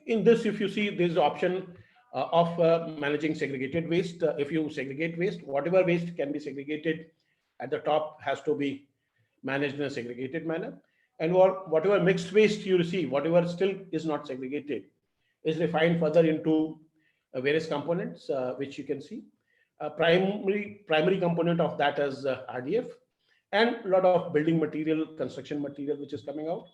in this, if you see, there's the option of managing segregated waste. If you segregate waste, whatever waste can be segregated at the top has to be managed in a segregated manner. And whatever mixed waste you receive, whatever still is not segregated, is refined further into various components, which you can see. Primary component of that is RDF, and a lot of building material, construction material, which is coming out,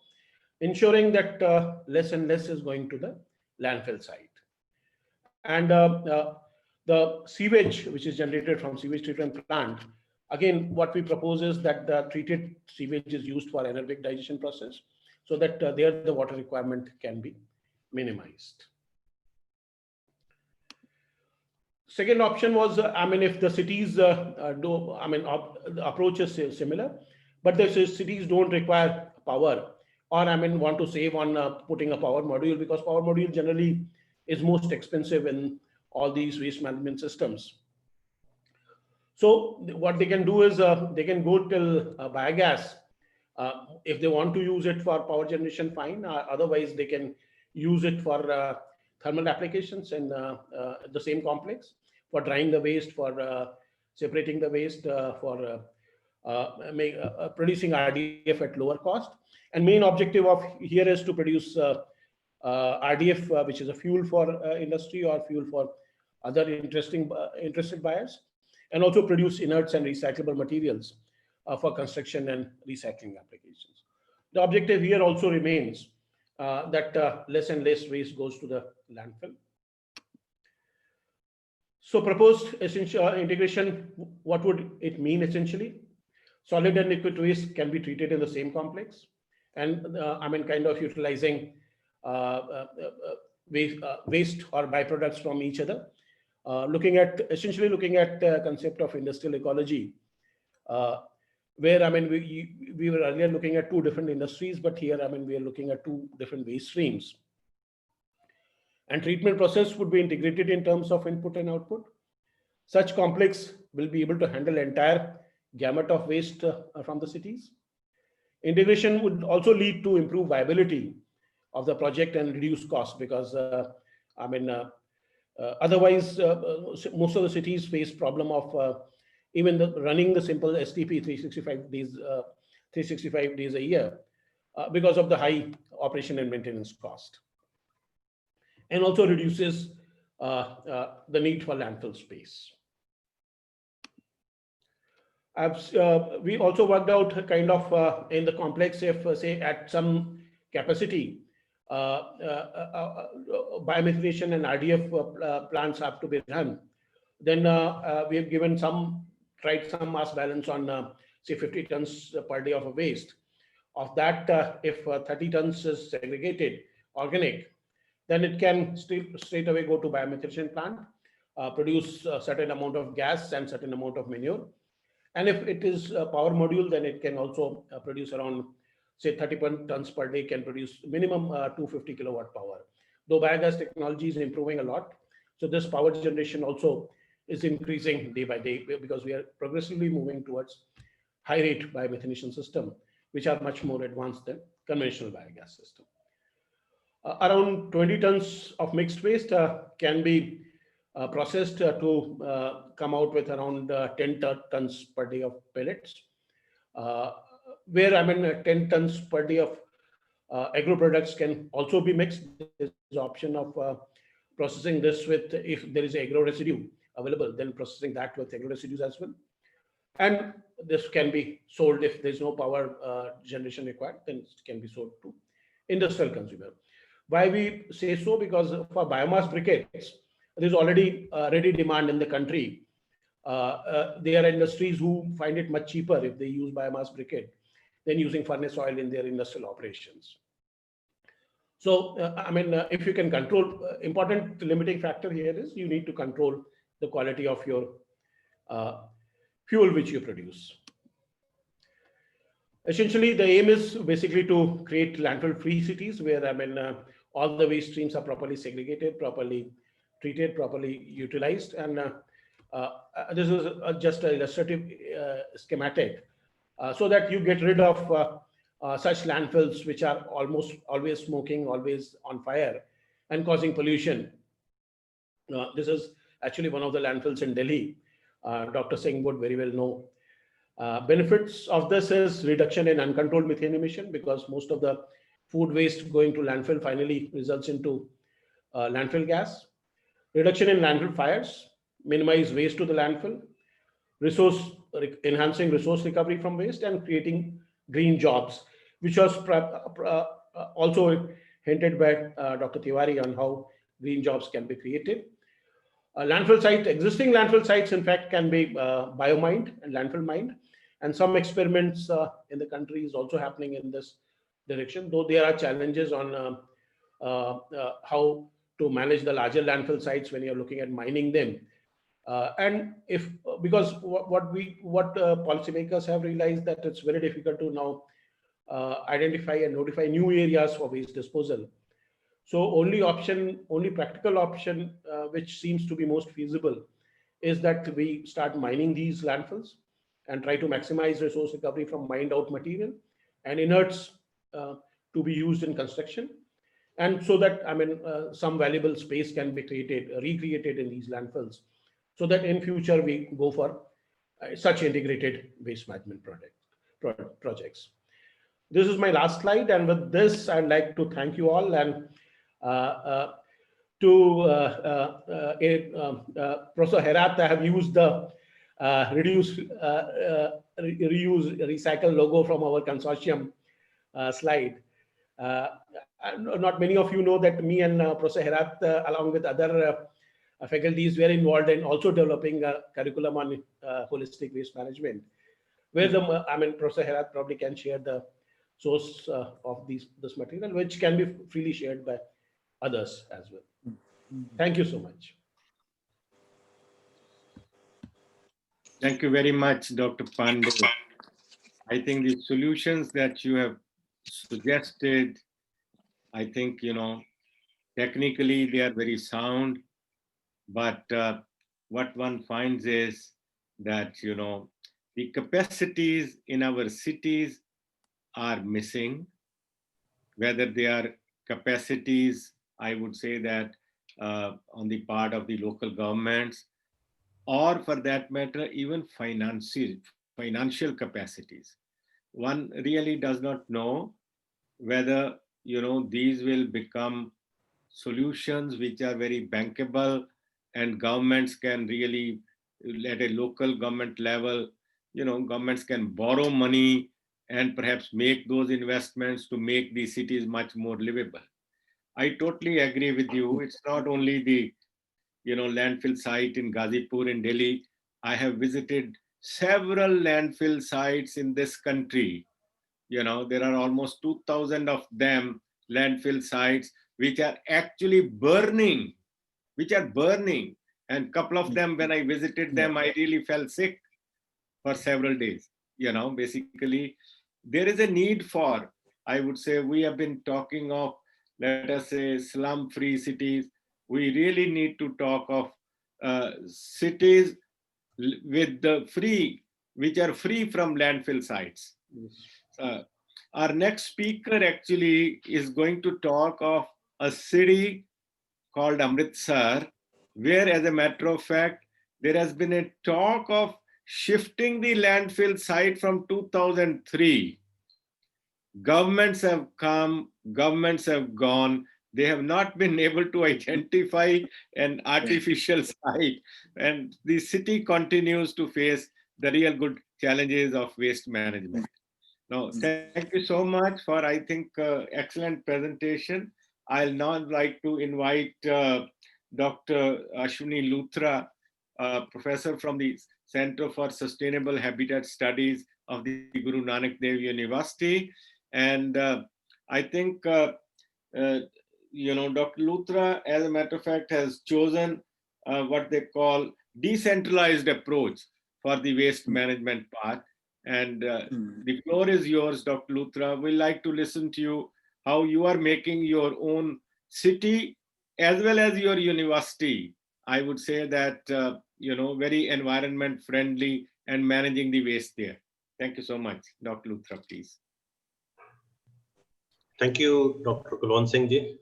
ensuring that less and less is going to the landfill site. And the sewage, which is generated from sewage treatment plant, again, what we propose is that the treated sewage is used for anaerobic digestion process, so that there the water requirement can be minimized. Second option was, I mean, if the cities do, I mean, the approach is similar, but the cities don't require power, or I mean, want to save on putting a power module, because power module generally is most expensive in all these waste management systems. So what they can do is they can go till biogas. If they want to use it for power generation, fine. Otherwise, they can use it for thermal applications in the same complex, for drying the waste, for separating the waste, for producing RDF at lower cost. And main objective of here is to produce RDF, which is a fuel for industry or fuel for other interested buyers, and also produce inerts and recyclable materials for construction and recycling applications. The objective here also remains that less and less waste goes to the landfill. So proposed essential integration, what would it mean essentially? Solid and liquid waste can be treated in the same complex, and kind of utilizing waste or byproducts from each other. Essentially looking at the concept of industrial ecology, where we were earlier looking at two different industries, but here we are looking at two different waste streams. And treatment process would be integrated in terms of input and output. Such complex will be able to handle entire gamut of waste from the cities. Integration would also lead to improved viability of the project and reduce costs, because otherwise most of the cities face problem of even running the simple STP 365 days a year because of the high operation and maintenance cost, and also reduces the need for landfill space. We also worked out kind of in the complex, if say at some capacity, biomethanation and RDF plants have to be run. Then we have tried some mass balance on say 50 tons per day of a waste. Of that, if 30 tons is segregated organic, then it can straight away go to biomethanation plant, produce a certain amount of gas and certain amount of manure. And if it is a power module, then it can also produce around say 30 tons per day, can produce minimum 250 kilowatt power. Though biogas technology is improving a lot, so this power generation also is increasing day by day, because we are progressively moving towards high rate biomethanation system, which are much more advanced than conventional biogas system. Around 20 tons of mixed waste can be processed to come out with around 10 tons per day of pellets, where 10 tons per day of agro products can also be mixed. There's the option of processing this with, if there is agro residue available, then processing that with agro residues as well. And this can be sold if there's no power generation required, then it can be sold to industrial consumer. Why we say so? Because for biomass briquettes, there's already ready demand in the country. There are industries who find it much cheaper if they use biomass briquette than using furnace oil in their industrial operations. So, if you can control, important limiting factor here is you need to control the quality of your fuel which you produce. Essentially, the aim is basically to create landfill-free cities where all the waste streams are properly segregated, properly treated, properly utilized, and this is just an illustrative schematic, so that you get rid of such landfills which are almost always smoking, always on fire, and causing pollution. This is actually one of the landfills in Delhi. Dr. Singh would very well know. Benefits of this is reduction in uncontrolled methane emission, because most of the food waste going to landfill finally results into landfill gas. Reduction in landfill fires, minimize waste to the landfill, enhancing resource recovery from waste, and creating green jobs, which was also hinted by Dr. Tiwari on how green jobs can be created. Existing landfill sites, in fact, can be biomined and landfill mined, and some experiments in the country is also happening in this direction, though there are challenges on how to manage the larger landfill sites when you're looking at mining them. Because what policymakers have realized, that it's very difficult to now identify and notify new areas for waste disposal. So only practical option which seems to be most feasible is that we start mining these landfills and try to maximize resource recovery from mined out material and inerts to be used in construction, and so that some valuable space can be recreated in these landfills, so that in future we go for such integrated waste management projects. This is my last slide, and with this I'd like to thank you all, and to Professor Herat, I have used the reduce, reuse, recycle logo from our consortium slide. Not many of you know that me and Professor Herat, along with other faculties, were involved in also developing a curriculum on holistic waste management, where the Professor Herat probably can share the source of this material, which can be freely shared by others as well. Thank you so much. Thank you very much, Dr. Pandey. I think the solutions that you have suggested, I think, technically they are very sound, but what one finds is that, the capacities in our cities are missing, whether they are capacities, I would say that on the part of the local governments, or for that matter, even financial capacities. One really does not know whether, these will become solutions which are very bankable and governments can really, at a local government level, governments can borrow money and perhaps make those investments to make these cities much more livable. I totally agree with you. It's not only the, landfill site in Gazipur in Delhi. I have visited several landfill sites in this country. There are almost 2,000 of them, landfill sites, which are actually burning, And a couple of them, when I visited them, I really felt sick for several days. Basically, there is a need for, I would say, we have been talking of, let us say, slum-free cities. We really need to talk of cities with which are free from landfill sites. Our next speaker actually is going to talk of a city called Amritsar, where, as a matter of fact, there has been a talk of shifting the landfill site from 2003. Governments have come, governments have gone. They have not been able to identify an artificial site, and the city continues to face the real good challenges of waste management. Now, thank you so much for, I think, excellent presentation. I'll now like to invite Dr. Ashwini Luthra, professor from the Center for Sustainable Habitat Studies of the Guru Nanak Dev University. And I think, Dr. Luthra, as a matter of fact, has chosen what they call decentralized approach for the waste management part. And the floor is yours, Dr. Luthra. We'd like to listen to you, how you are making your own city as well as your university. I would say that, very environment friendly and managing the waste there. Thank you so much. Dr. Luthra, please. Thank you, Dr. Kulwant Singh ji.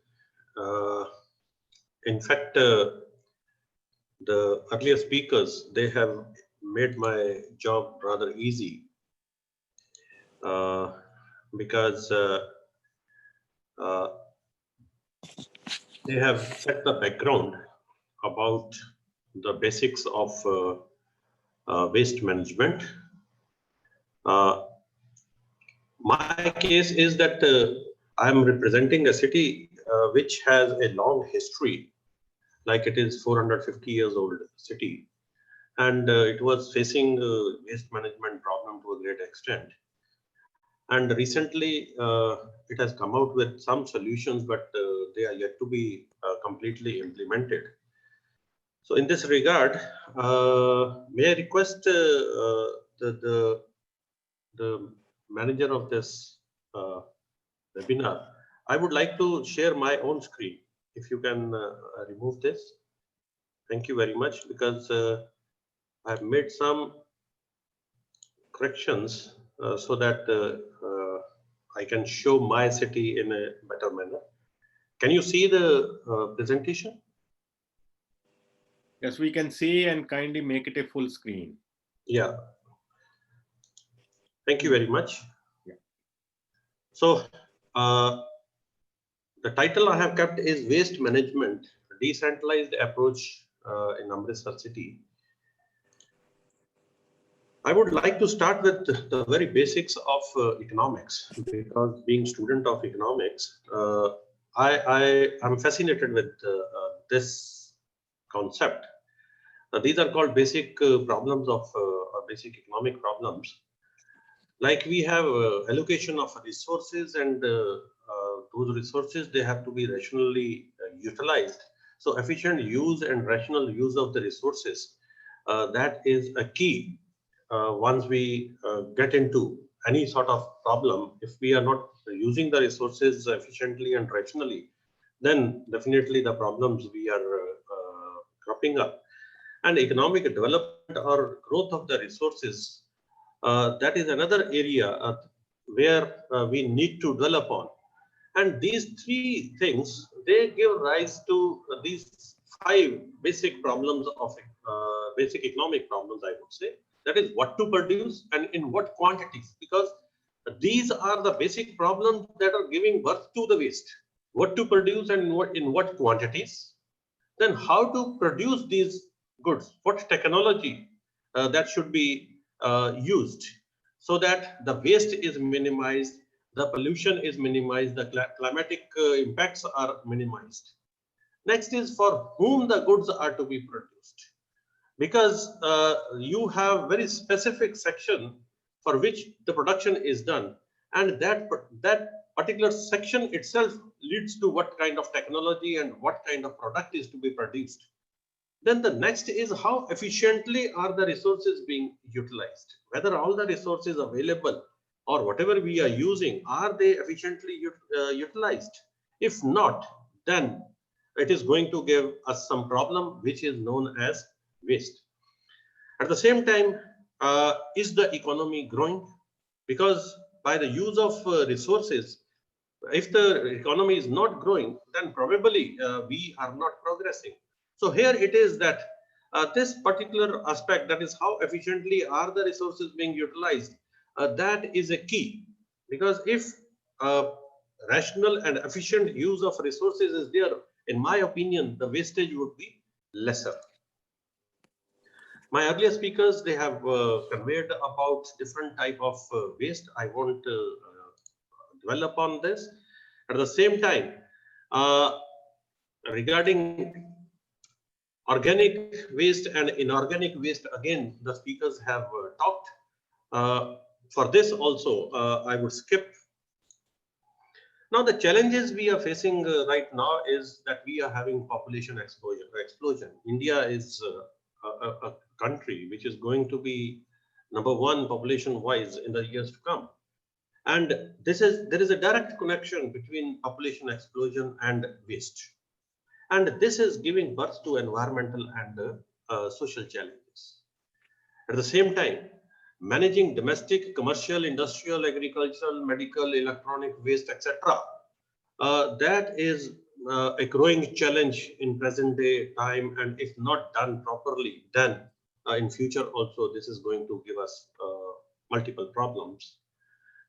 In fact, the earlier speakers, they have made my job rather easy because they have set the background about the basics of waste management. My case is that I'm representing a city which has a long history, like it is 450 years old city, and it was facing waste management problem to a great extent. And recently it has come out with some solutions, but they are yet to be completely implemented. So in this regard, may I request the manager of this webinar, I would like to share my own screen. If you can remove this. Thank you very much, because I've made some corrections so that I can show my city in a better manner. Can you see the presentation? Yes, we can see, and kindly make it a full screen. Yeah. Thank you very much. Yeah. So the title I have kept is Waste Management decentralized approach in Amritsar city, I would like to start with the very basics of economics, because being student of economics, I am fascinated with this concept. These are called basic problems of basic economic problems. Like we have allocation of resources, and those resources, they have to be rationally utilized. So efficient use and rational use of the resources, that is a key. Once we get into any sort of problem, if we are not using the resources efficiently and rationally, then definitely the problems we are cropping up. And economic development or growth of the resources, that is another area where we need to dwell upon. And these three things, they give rise to these five basic problems of basic economic problems, I would say. That is what to produce and in what quantities, because these are the basic problems that are giving birth to the waste. What to produce and in what quantities. Then how to produce these goods, what technology that should be used, so that the waste is minimized, the pollution is minimized, the climatic impacts are minimized. Next is for whom the goods are to be produced, because you have very specific section for which the production is done, and that particular section itself leads to what kind of technology and what kind of product is to be produced. Then the next is how efficiently are the resources being utilized, whether all the resources available or whatever we are using, are they efficiently utilized. If not, then it is going to give us some problem which is known as waste. At the same time, is the economy growing? Because by the use of resources, if the economy is not growing, then probably we are not progressing. So here it is that this particular aspect, that is how efficiently are the resources being utilized, that is a key. Because if rational and efficient use of resources is there, in my opinion, the wastage would be lesser. My earlier speakers, they have conveyed about different type of waste. I won't dwell upon this. At the same time, regarding organic waste and inorganic waste, again, the speakers have talked. For this also, I would skip. Now, the challenges we are facing right now is that we are having population explosion. India is a country which is going to be #1 population-wise in the years to come. And there is a direct connection between population explosion and waste. And this is giving birth to environmental and social challenges. At the same time, managing domestic, commercial, industrial, agricultural, medical, electronic waste, etc. That is a growing challenge in present day time, and if not done properly, then in future also this is going to give us multiple problems.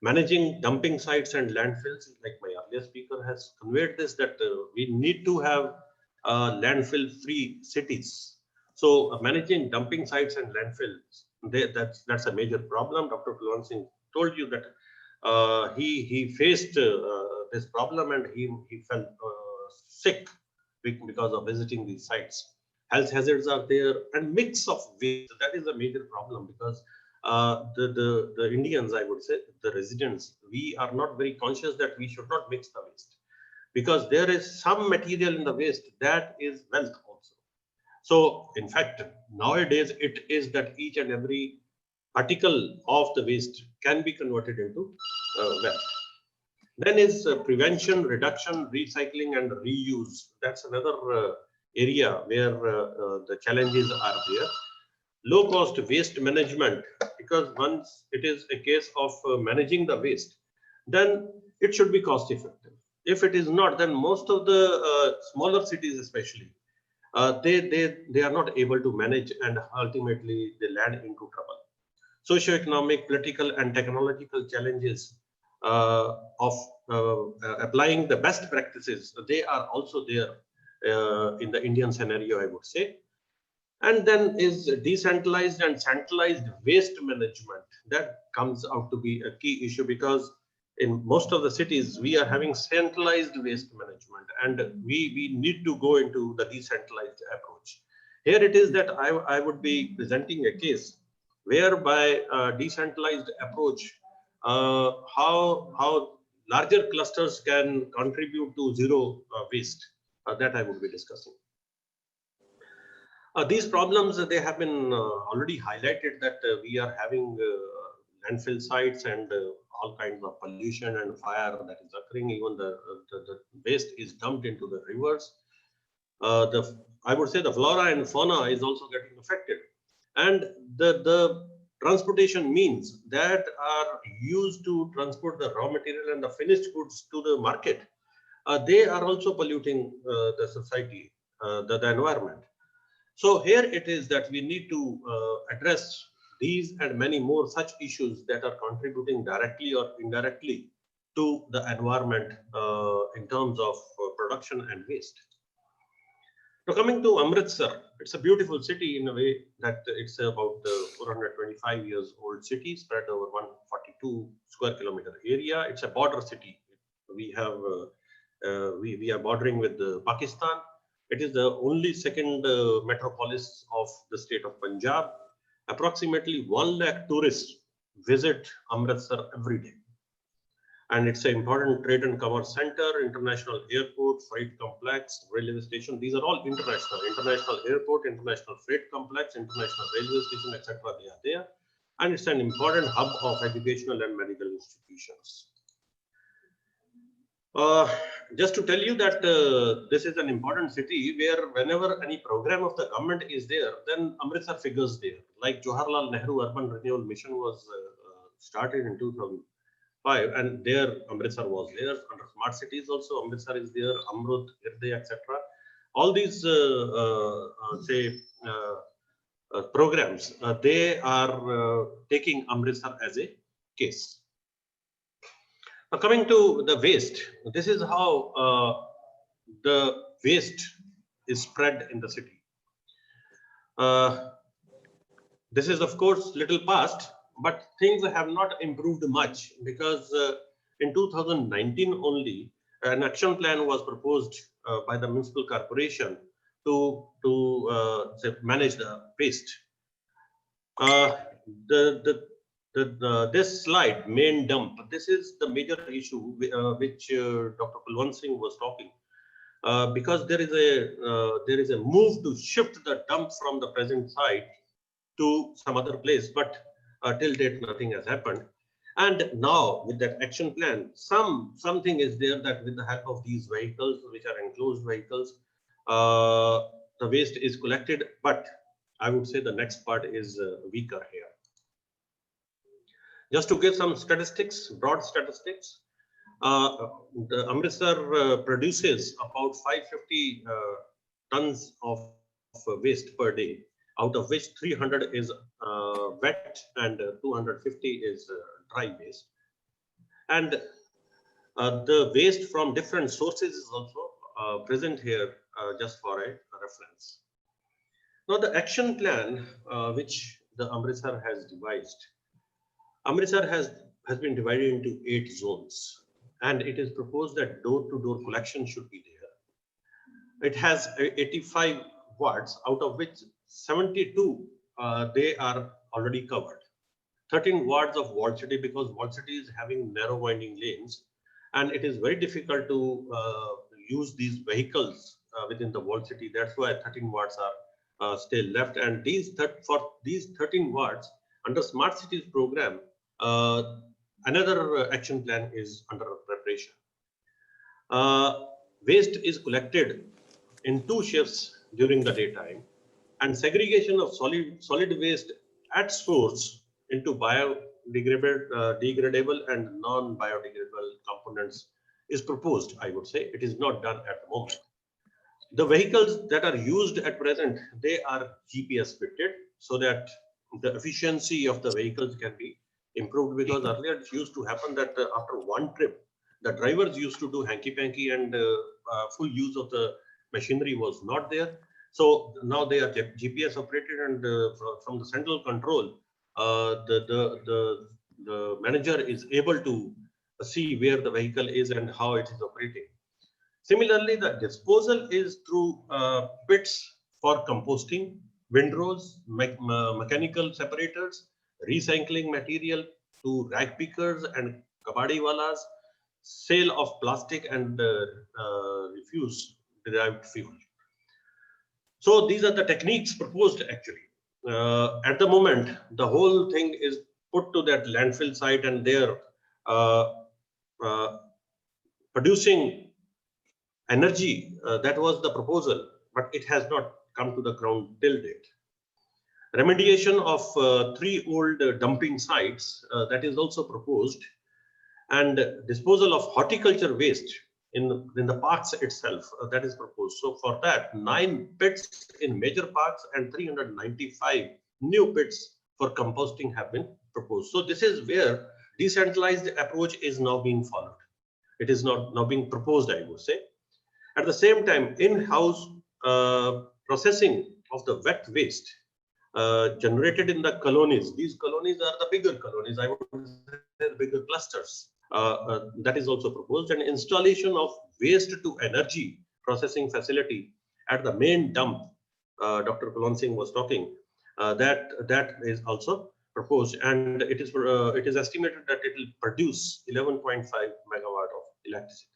Managing dumping sites and landfills, like my earlier speaker has conveyed this, that we need to have landfill-free cities. So managing dumping sites and landfills, that's a major problem. Dr. Kulwant Singh told you that he faced this problem, and he felt sick because of visiting these sites. Health hazards are there, and mix of waste, that is a major problem, because the Indians, I would say, the residents, we are not very conscious that we should not mix the waste, because there is some material in the waste that is wealth also. So in fact, nowadays it is that each and every particle of the waste can be converted into wealth. Then is prevention, reduction, recycling, and reuse. That's another area where the challenges are there. Low cost waste management, because once it is a case of managing the waste, then it should be cost effective. If it is not, then most of the smaller cities especially, they are not able to manage, and ultimately they land into trouble. Socioeconomic, political, and technological challenges of applying the best practices, they are also there in the Indian scenario, I would say. And then is decentralized and centralized waste management. That comes out to be a key issue, because in most of the cities, we are having centralized waste management, and we need to go into the decentralized approach. Here it is that I would be presenting a case whereby a decentralized approach, how larger clusters can contribute to zero waste, that I would be discussing. These problems, they have been already highlighted, that we are having landfill sites and all kinds of pollution and fire that is occurring. Even the waste is dumped into the rivers. I would say the flora and fauna is also getting affected. And the transportation means that are used to transport the raw material and the finished goods to the market, they are also polluting the society, the environment. So here it is that we need to address these and many more such issues that are contributing directly or indirectly to the environment in terms of production and waste. Now, coming to Amritsar, it's a beautiful city in a way that it's about 425 years old city spread over 142 square kilometer area. It's a border city. We have we are bordering with Pakistan. It is the only second metropolis of the state of Punjab. Approximately 1 lakh tourists visit Amritsar every day. And it's an important trade and commerce center, international airport, freight complex, railway station. These are all international. International airport, international freight complex, international railway station, etc. They are there. And it's an important hub of educational and medical institutions. Just to tell you that this is an important city where whenever any program of the government is there, then Amritsar figures there. Like Jawaharlal Nehru Urban Renewal Mission was started in 2005, and there Amritsar was there. Under smart cities also, Amritsar is there, Amrut, Hirday, etc. All these programs, they are taking Amritsar as a case. Now, coming to the waste, this is how the waste is spread in the city. This is, of course, little past, but things have not improved much, because in 2019 only, an action plan was proposed by the municipal corporation to manage the waste. This slide, main dump, this is the major issue which Dr. Kulwant Singh was talking, because there is a move to shift the dump from the present site to some other place, but till date nothing has happened. And now with that action plan, something is there that with the help of these vehicles, which are enclosed vehicles, the waste is collected, but I would say the next part is weaker here. Just to give some statistics, broad statistics, the Amritsar produces about 550 tons of waste per day, out of which 300 is wet and 250 is dry waste. And the waste from different sources is also present here, just for a reference. Now, the action plan which the Amritsar has devised, Amritsar has been divided into 8 zones, and it is proposed that door-to-door collection should be there. It has 85 wards, out of which 72 they are already covered. 13 wards of walled city, because walled city is having narrow winding lanes, and it is very difficult to use these vehicles within the walled city. That's why 13 wards are still left, and for these 13 wards under smart cities program, another action plan is under preparation. Waste is collected in 2 shifts during the daytime, and segregation of solid waste at source into biodegradable and non-biodegradable components is proposed. I would say it is not done at the moment. The vehicles that are used at present, they are GPS fitted, so that the efficiency of the vehicles can be improved, because earlier it used to happen that after one trip, the drivers used to do hanky-panky and full use of the machinery was not there. So now they are GPS operated, and from the central control, the manager is able to see where the vehicle is and how it is operating. Similarly, the disposal is through pits for composting, windrows, mechanical separators, recycling material to rag pickers and kabadiwalas, sale of plastic and refuse derived fuel. So these are the techniques proposed actually. At the moment, the whole thing is put to that landfill site, and they're producing energy. That was the proposal, but it has not come to the ground till date. Remediation of 3 old dumping sites, that is also proposed, and disposal of horticulture waste in the parks itself, that is proposed. So for that, 9 pits in major parks and 395 new pits for composting have been proposed. So this is where decentralized approach is now being followed. It is not now being proposed, I would say. At the same time, in-house processing of the wet waste generated in the colonies. These colonies are the bigger colonies, I would say, the bigger clusters. That is also proposed, and installation of waste to energy processing facility at the main dump. Dr. Kulwant Singh was talking. That is also proposed, and it is estimated that it will produce 11.5 megawatt of electricity.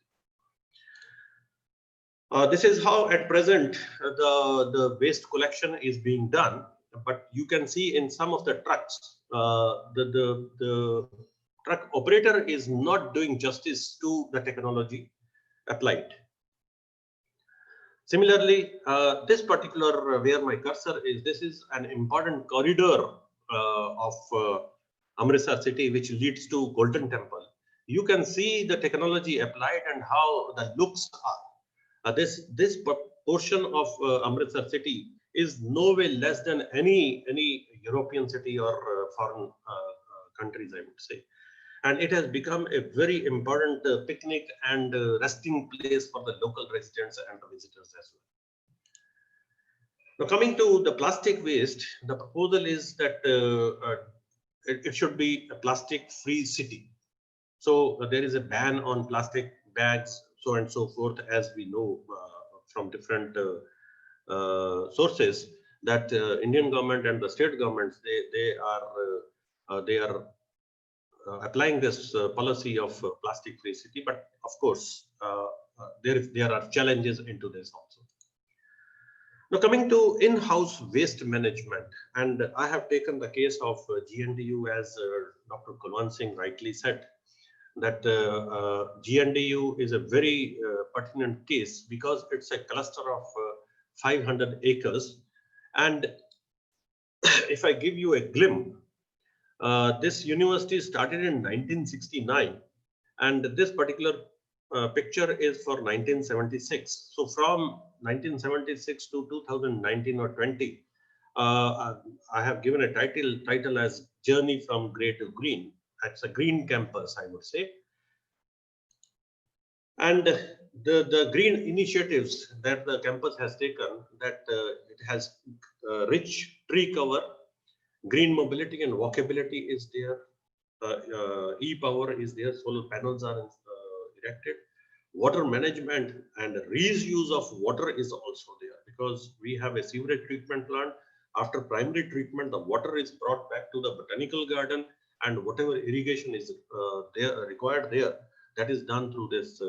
This is how at present the waste collection is being done, but you can see in some of the trucks, the truck operator is not doing justice to the technology applied. Similarly, this particular where my cursor is, this is an important corridor of Amritsar city, which leads to Golden Temple. You can see the technology applied and how the looks are. This portion of Amritsar city is no way less than any European city or foreign countries, I would say. And it has become a very important picnic and resting place for the local residents and the visitors as well. Now, coming to the plastic waste, the proposal is that it should be a plastic-free city. So there is a ban on plastic bags, so and so forth, as we know from different sources, that Indian government and the state governments, they are applying this policy of plastic-free city. But of course, there are challenges into this also. Now, coming to in-house waste management, and I have taken the case of GNDU, as Dr. Kulwant Singh rightly said, that GNDU is a very pertinent case because it's a cluster of 500 acres. And if I give you a glimpse, this university started in 1969, and this particular picture is for 1976. So from 1976 to 2019 or 20, I have given a title as Journey from Grey to Green. It's a green campus, I would say. And the green initiatives that the campus has taken, that it has rich tree cover, green mobility and walkability is there, e-power is there, solar panels are erected, water management and reuse of water is also there, because we have a sewerage treatment plant. After primary treatment, the water is brought back to the botanical garden, and whatever irrigation is required there, that is done through this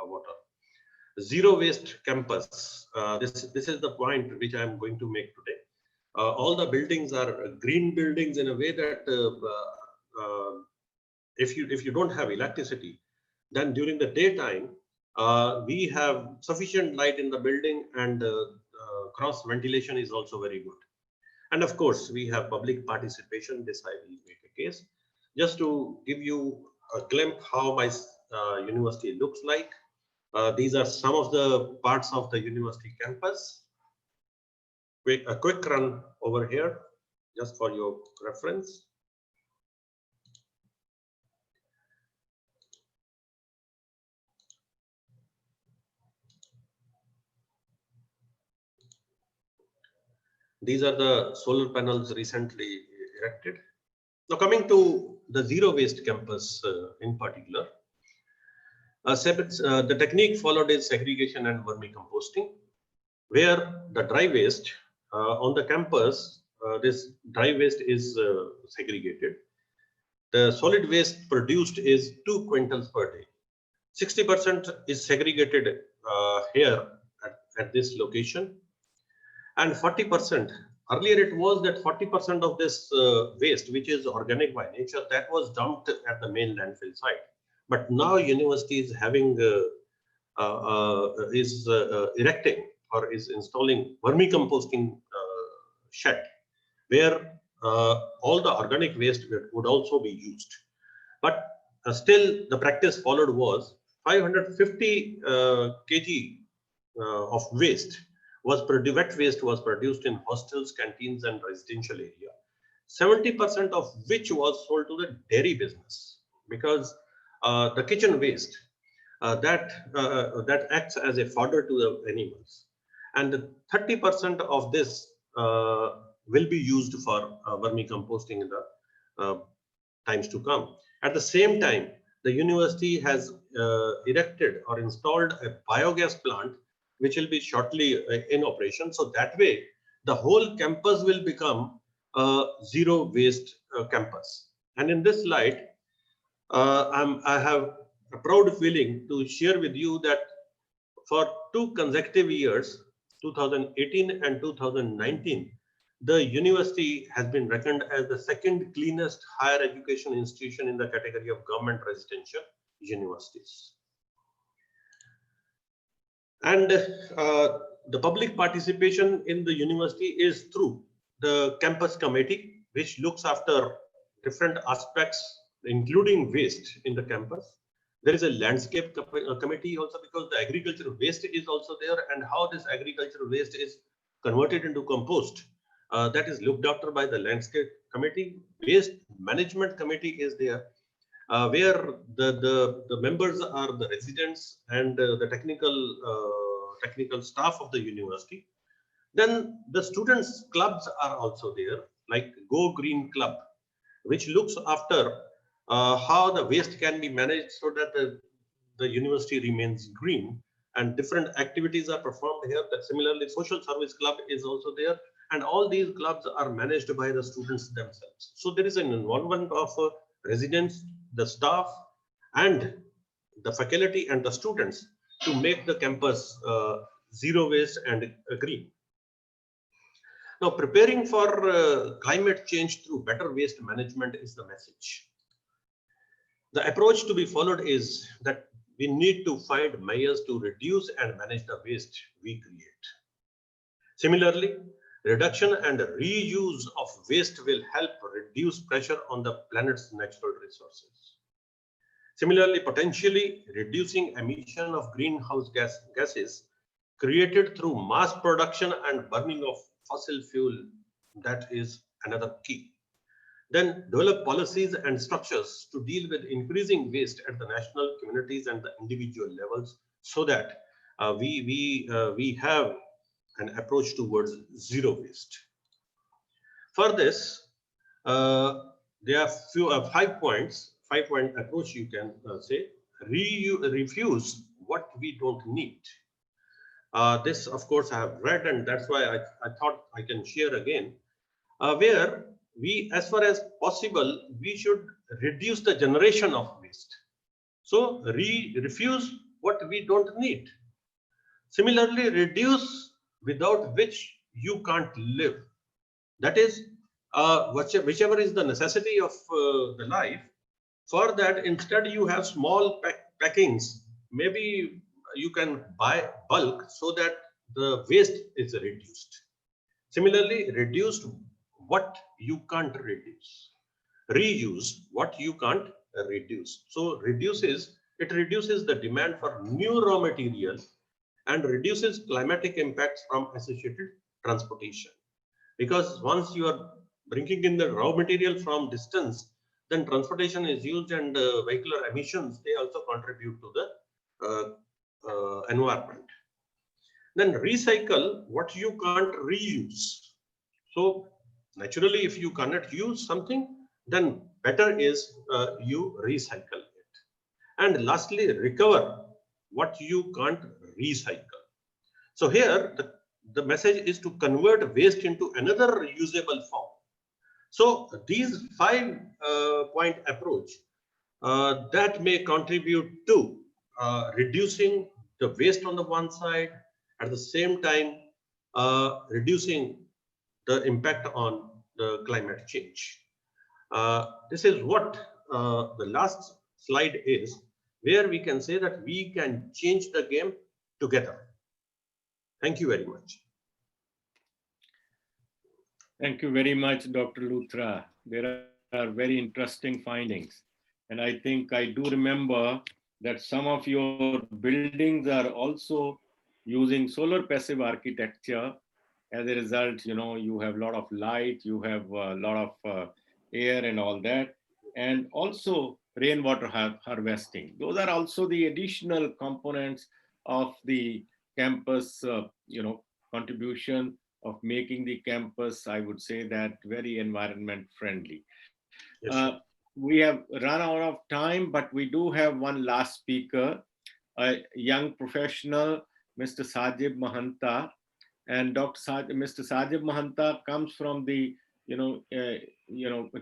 water. Zero waste campus. This is the point which I am going to make today. All the buildings are green buildings in a way that if you don't have electricity, then during the daytime we have sufficient light in the building, and cross ventilation is also very good. And of course, we have public participation. This I will make a case. Just to give you a glimpse how my university looks like. These are some of the parts of the university campus. A quick run over here, just for your reference. These are the solar panels recently erected. Now coming to the zero waste campus in particular, the technique followed is segregation and vermicomposting, where the dry waste on the campus, this dry waste is segregated. The solid waste produced is 2 quintals per day. 60% is segregated here at this location, and 40%, earlier it was that 40% of this waste, which is organic by nature, that was dumped at the main landfill site. But now university is having erecting or is installing vermicomposting shed, where all the organic waste would also be used. But still the practice followed was 550 kg of waste was wet waste was produced in hostels, canteens and residential area, 70% of which was sold to the dairy business, because the kitchen waste that acts as a fodder to the animals, and 30% of this will be used for vermicomposting in the times to come. At the same time, the university has erected or installed a biogas plant, which will be shortly in operation. So that way, the whole campus will become a zero waste campus. And in this light, I have a proud feeling to share with you that for 2 consecutive years, 2018 and 2019, the university has been reckoned as the second cleanest higher education institution in the category of government residential universities. And the public participation in the university is through the campus committee, which looks after different aspects, including waste in the campus. There is a landscape committee also, because the agricultural waste is also there, and how this agricultural waste is converted into compost, that is looked after by the landscape committee. Waste management committee is there, where the members are the residents and the technical staff of the university. Then the students clubs are also there, like Go Green Club, which looks after how the waste can be managed so that the university remains green, and different activities are performed here. That similarly, social service club is also there, and all these clubs are managed by the students themselves. So there is an involvement of residents, the staff, and the faculty and the students to make the campus zero waste and green. Now, preparing for climate change through better waste management is the message. The approach to be followed is that we need to find measures to reduce and manage the waste we create. Similarly, reduction and reuse of waste will help reduce pressure on the planet's natural resources. Similarly, potentially reducing emission of greenhouse gases created through mass production and burning of fossil fuel, that is another key. Then develop policies and structures to deal with increasing waste at the national, communities and the individual levels, so that we have an approach towards zero waste. For this, there are 5 points, 5-point approach you can say. Refuse what we don't need. This, of course, I have read, and that's why I thought I can share again, where we, as far as possible, we should reduce the generation of waste. So refuse what we don't need. Similarly, reduce without which you can't live. That is, whichever is the necessity of the life. For that, instead you have small packings. Maybe you can buy bulk so that the waste is reduced. Similarly, reduce what you can't reduce. Reuse what you can't reduce. So reduces the demand for new raw material and reduces climatic impacts from associated transportation. Because once you are bringing in the raw material from distance, then transportation is used, and vehicular emissions, they also contribute to the environment. Then recycle what you can't reuse. So naturally, if you cannot use something, then better is you recycle it. And lastly, recover what you can't recycle. So here, the message is to convert waste into another usable form. So these 5 point approach that may contribute to reducing the waste on the one side, at the same time reducing the impact on the climate change. This is what the last slide is, where we can say that we can change the game together. Thank you very much. Thank you very much, Dr. Luthra. There are very interesting findings. And I think I do remember that some of your buildings are also using solar passive architecture. As a result, you have a lot of light, you have a lot of air and all that. And also rainwater harvesting. Those are also the additional components of the campus, contribution of making the campus, I would say that very environment friendly. Yes, We have run out of time, but we do have one last speaker, a young professional, Mr. Sajib Mahanta. And Mr. Sajib Mahanta comes from the,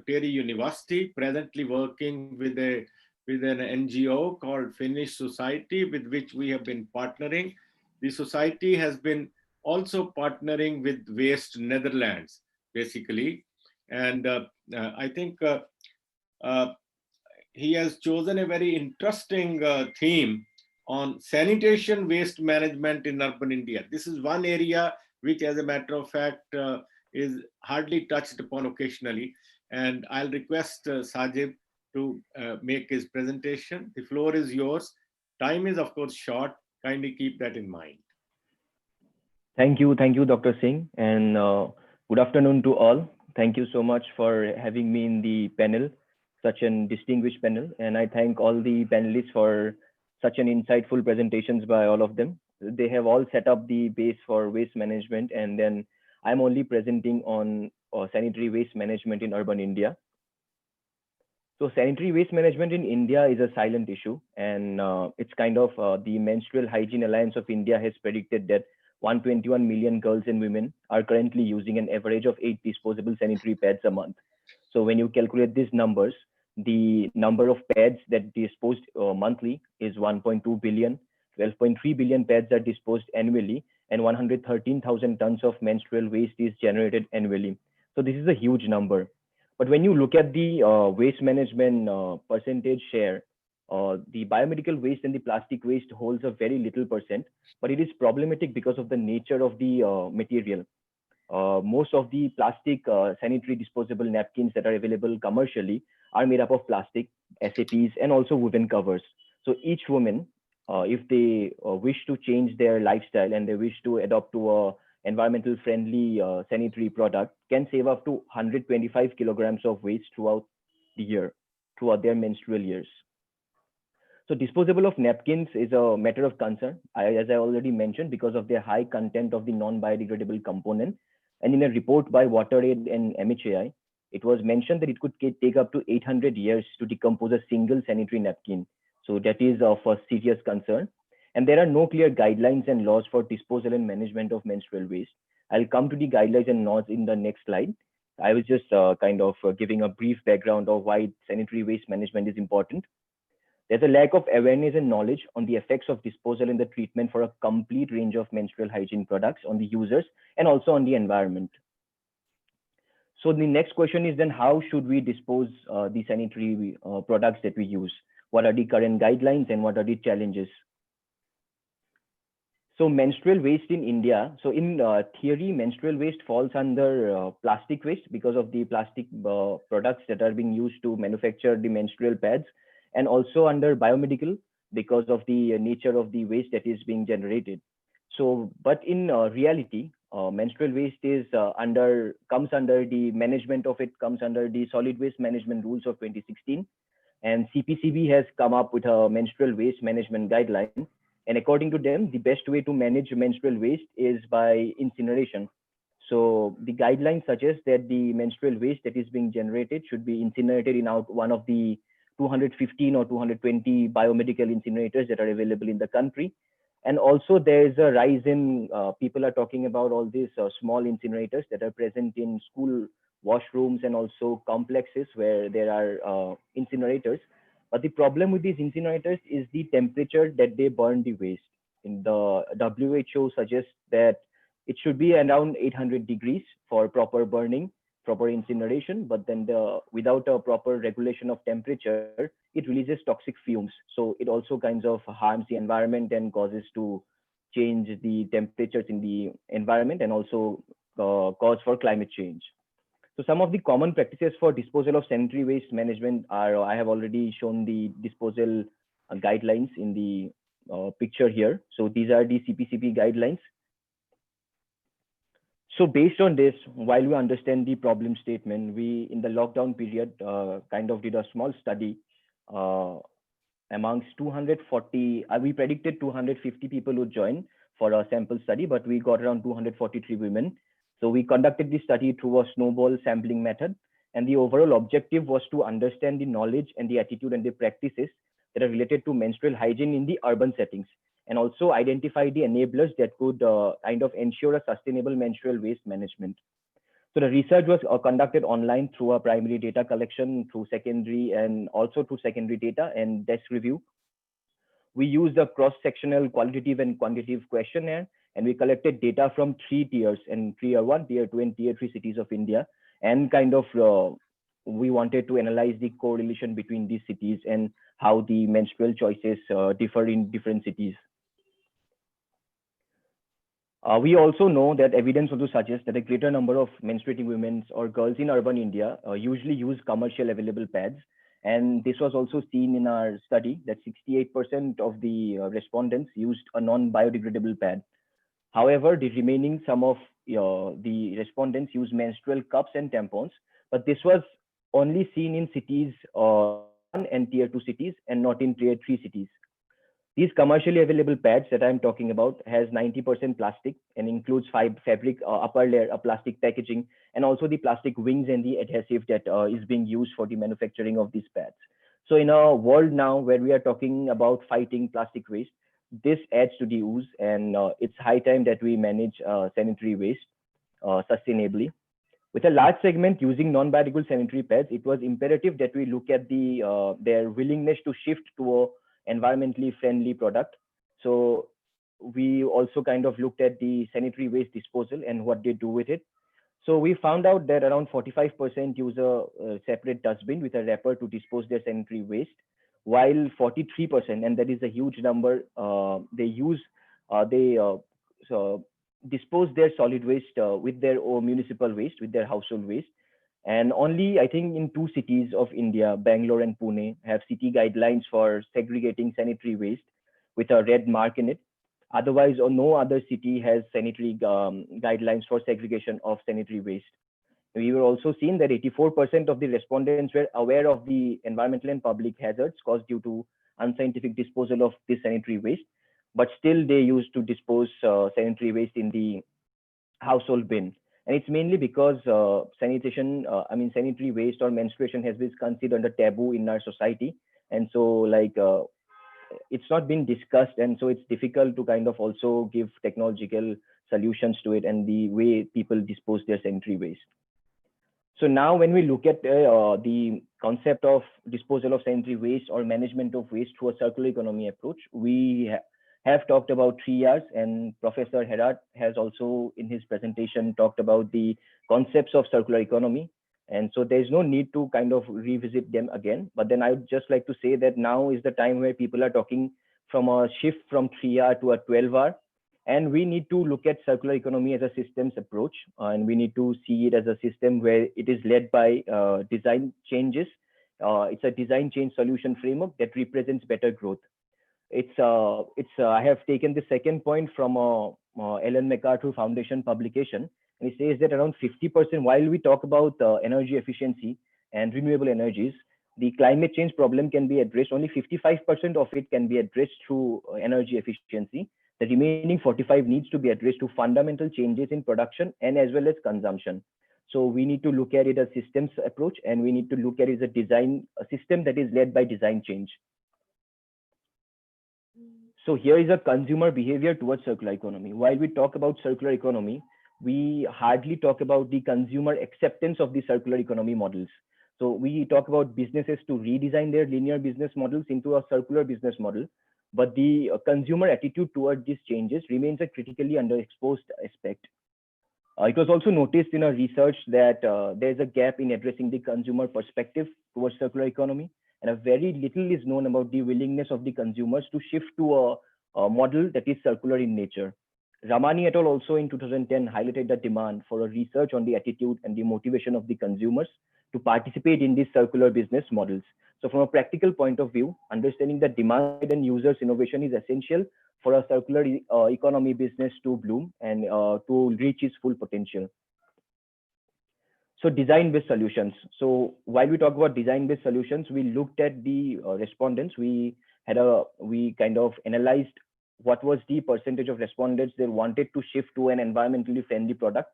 Terry University, presently working with an NGO called Finnish Society, with which we have been partnering. The society has been also partnering with Waste Netherlands, basically. And I think uh, he has chosen a very interesting theme on sanitation waste management in urban India. This is one area which, as a matter of fact, is hardly touched upon occasionally. And I'll request Sajib to make his presentation. The floor is yours. Time is, of course, short. Kindly keep that in mind. Thank you, Dr. Singh, and good afternoon to all. Thank you so much for having me in the panel, such an distinguished panel, and I thank all the panelists for such an insightful presentations by all of them. They have all set up the base for waste management, and then I'm only presenting on sanitary waste management in urban India. So sanitary waste management in India is a silent issue, and it's kind of the Menstrual Hygiene Alliance of India has predicted that 121 million girls and women are currently using an average of 8 disposable sanitary pads a month. So when you calculate these numbers, the number of pads that disposed monthly is 1.2 billion, 12.3 billion pads are disposed annually, and 113,000 tons of menstrual waste is generated annually. So this is a huge number. But when you look at the waste management percentage share, the biomedical waste and the plastic waste holds a very little percent, but it is problematic because of the nature of the material. Most of the plastic sanitary disposable napkins that are available commercially are made up of plastic, SAPs, and also woven covers. So each woman, if they wish to change their lifestyle and they wish to adopt to a environmental friendly sanitary product, can save up to 125 kilograms of waste throughout the year, throughout their menstrual years. So disposable of napkins is a matter of concern, as I already mentioned, because of their high content of the non-biodegradable component. And in a report by WaterAid and MHAI, it was mentioned that it could take up to 800 years to decompose a single sanitary napkin. So that is of a serious concern. And there are no clear guidelines and laws for disposal and management of menstrual waste. I'll come to the guidelines and laws in the next slide. I was just kind of giving a brief background of why sanitary waste management is important. There's a lack of awareness and knowledge on the effects of disposal and the treatment for a complete range of menstrual hygiene products on the users and also on the environment. So the next question is then, how should we dispose the sanitary products that we use? What are the current guidelines and what are the challenges? So menstrual waste in India. So in theory, menstrual waste falls under plastic waste because of the plastic products that are being used to manufacture the menstrual pads, and also under biomedical because of the nature of the waste that is being generated. So, but in reality, menstrual waste is comes under the management of it, comes under the solid waste management rules of 2016. And CPCB has come up with a menstrual waste management guideline. And according to them, the best way to manage menstrual waste is by incineration. So the guidelines suggest that the menstrual waste that is being generated should be incinerated in one of the 215 or 220 biomedical incinerators that are available in the country. And also there is a rise in, people are talking about all these small incinerators that are present in school washrooms and also complexes where there are incinerators. But the problem with these incinerators is the temperature that they burn the waste. In the WHO suggests that it should be around 800 degrees for proper burning, proper incineration, but then without a proper regulation of temperature, it releases toxic fumes. So it also kinds of harms the environment and causes to change the temperatures in the environment and also cause for climate change. So some of the common practices for disposal of sanitary waste management are, I have already shown the disposal guidelines in the picture here. So these are the CPCP guidelines. So based on this, while we understand the problem statement, we in the lockdown period kind of did a small study amongst 240, we predicted 250 people would join for a sample study, but we got around 243 women. So we conducted this study through a snowball sampling method. And the overall objective was to understand the knowledge and the attitude and the practices that are related to menstrual hygiene in the urban settings, and also identify the enablers that could kind of ensure a sustainable menstrual waste management. So the research was conducted online through a primary data collection, through secondary and also through secondary data and desk review. We used a cross-sectional qualitative and quantitative questionnaire, and we collected data from 3 tiers, and tier 1, tier 2, and tier 3 cities of India. And kind of we wanted to analyze the correlation between these cities and how the menstrual choices differ in different cities. We also know that evidence also suggests that a greater number of menstruating women or girls in urban India usually use commercial available pads. And this was also seen in our study that 68% of the respondents used a non-biodegradable pad. However, the remaining some of the respondents used menstrual cups and tampons, but this was only seen in cities tier 1 and tier 2 cities and not in tier 3 cities. These commercially available pads that I'm talking about has 90% plastic and includes fabric upper layer plastic packaging, and also the plastic wings and the adhesive that is being used for the manufacturing of these pads. So in a world now where we are talking about fighting plastic waste, this adds to the ooze, and it's high time that we manage sanitary waste sustainably. With a large segment using non-biodegradable sanitary pads, it was imperative that we look at their willingness to shift to a environmentally friendly product. So we also kind of looked at the sanitary waste disposal and what they do with it. So we found out that around 45% use a separate dustbin with a wrapper to dispose their sanitary waste, while 43%, and that is a huge number, they dispose their solid waste with their own municipal waste, with their household waste. And only, I think, in 2 cities of India, Bangalore and Pune, have city guidelines for segregating sanitary waste with a red mark in it. Otherwise, or no other city has sanitary guidelines for segregation of sanitary waste. We were also seeing that 84% of the respondents were aware of the environmental and public hazards caused due to unscientific disposal of this sanitary waste, but still they used to dispose sanitary waste in the household bin. And it's mainly because sanitary waste or menstruation has been considered a taboo in our society. And so it's not been discussed. And so it's difficult to kind of also give technological solutions to it and the way people dispose their sanitary waste. So now when we look at the concept of disposal of sanitary waste or management of waste through a circular economy approach, we have talked about 3 Rs, and Professor Herat has also in his presentation talked about the concepts of circular economy. And so there's no need to kind of revisit them again. But then I would just like to say that now is the time where people are talking from a shift from 3R to a 12R. And we need to look at circular economy as a systems approach. And we need to see it as a system where it is led by design changes. It's a design change solution framework that represents better growth. I have taken the second point from Ellen MacArthur Foundation publication, and it says that around 50%, while we talk about energy efficiency and renewable energies, the climate change problem can be addressed. Only 55% of it can be addressed through energy efficiency, The remaining 45 needs to be addressed to fundamental changes in production and as well as consumption. So we need to look at it as systems approach, and we need to look at it as a system that is led by design change. So here is a consumer behavior towards circular economy. While we talk about circular economy, we hardly talk about the consumer acceptance of the circular economy models. So we talk about businesses to redesign their linear business models into a circular business model, but the consumer attitude toward these changes remains a critically underexposed aspect. It was also noticed in a research that there's a gap in addressing the consumer perspective towards circular economy, and a very little is known about the willingness of the consumers to shift to a model that is circular in nature. Ramani et al. Also in 2010 highlighted the demand for a research on the attitude and the motivation of the consumers to participate in these circular business models. So from a practical point of view, understanding the demand and users innovation is essential for a circular economy business to bloom and to reach its full potential. So design-based solutions. So while we talk about design-based solutions, we looked at the respondents. We kind of analyzed what was the percentage of respondents that wanted to shift to an environmentally friendly product.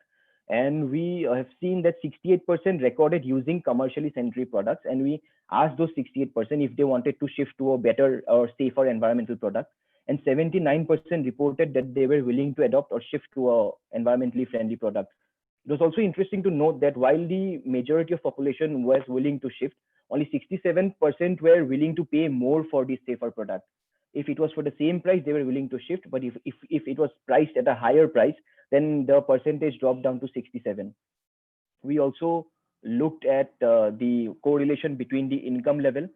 And we have seen that 68% recorded using commercially sanitary products. And we asked those 68% if they wanted to shift to a better or safer environmental product. And 79% reported that they were willing to adopt or shift to a environmentally friendly product. It was also interesting to note that while the majority of population was willing to shift, only 67% were willing to pay more for the safer product. If it was for the same price, they were willing to shift. But if it was priced at a higher price, then the percentage dropped down to 67. We also looked at the correlation between the income level,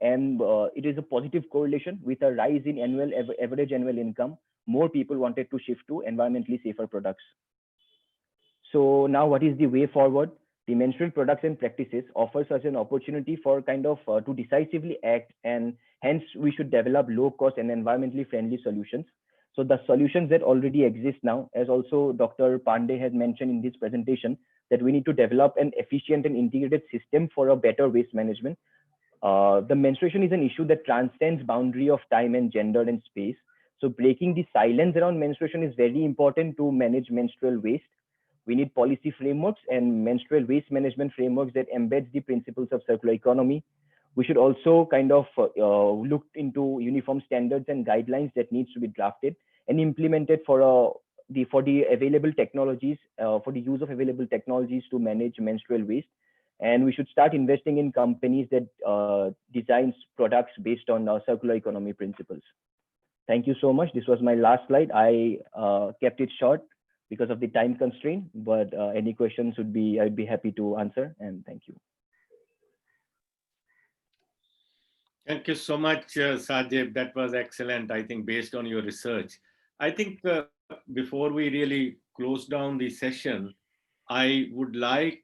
and it is a positive correlation. With a rise in average annual income, more people wanted to shift to environmentally safer products. So now what is the way forward? The menstrual products and practices offers us an opportunity for kind of to decisively act, and hence we should develop low cost and environmentally friendly solutions. So the solutions that already exist now, as also Dr. Pandey has mentioned in this presentation, that we need to develop an efficient and integrated system for a better waste management. The menstruation is an issue that transcends boundary of time and gender and space. So breaking the silence around menstruation is very important to manage menstrual waste. We need policy frameworks and menstrual waste management frameworks that embeds the principles of circular economy. We should also kind of look into uniform standards and guidelines that needs to be drafted and implemented for the available technologies, for the use of available technologies to manage menstrual waste. And we should start investing in companies that designs products based on circular economy principles. Thank you so much. This was my last slide. I kept it short because of the time constraint, but any questions I'd be happy to answer, and thank you. Thank you so much, Sajib. That was excellent, I think, based on your research. I think before we really close down the session, I would like,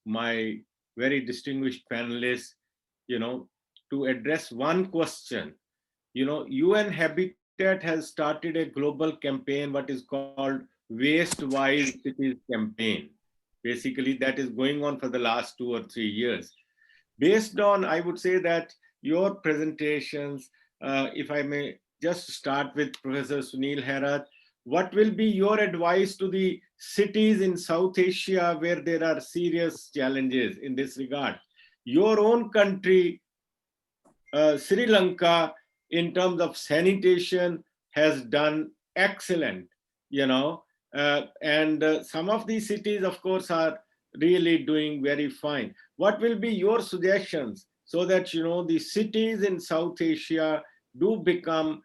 my very distinguished panelists, to address one question. UN Habitat has started a global campaign, what is called Waste Wise Cities campaign. Basically, that is going on for the last 2 or 3 years. Based on, I would say that your presentations, if I may just start with Professor Sunil Herath, what will be your advice to the cities in South Asia where there are serious challenges in this regard? Your own country, Sri Lanka, in terms of sanitation, has done excellent, and some of these cities, of course, are really doing very fine. What will be your suggestions so that, the cities in South Asia do become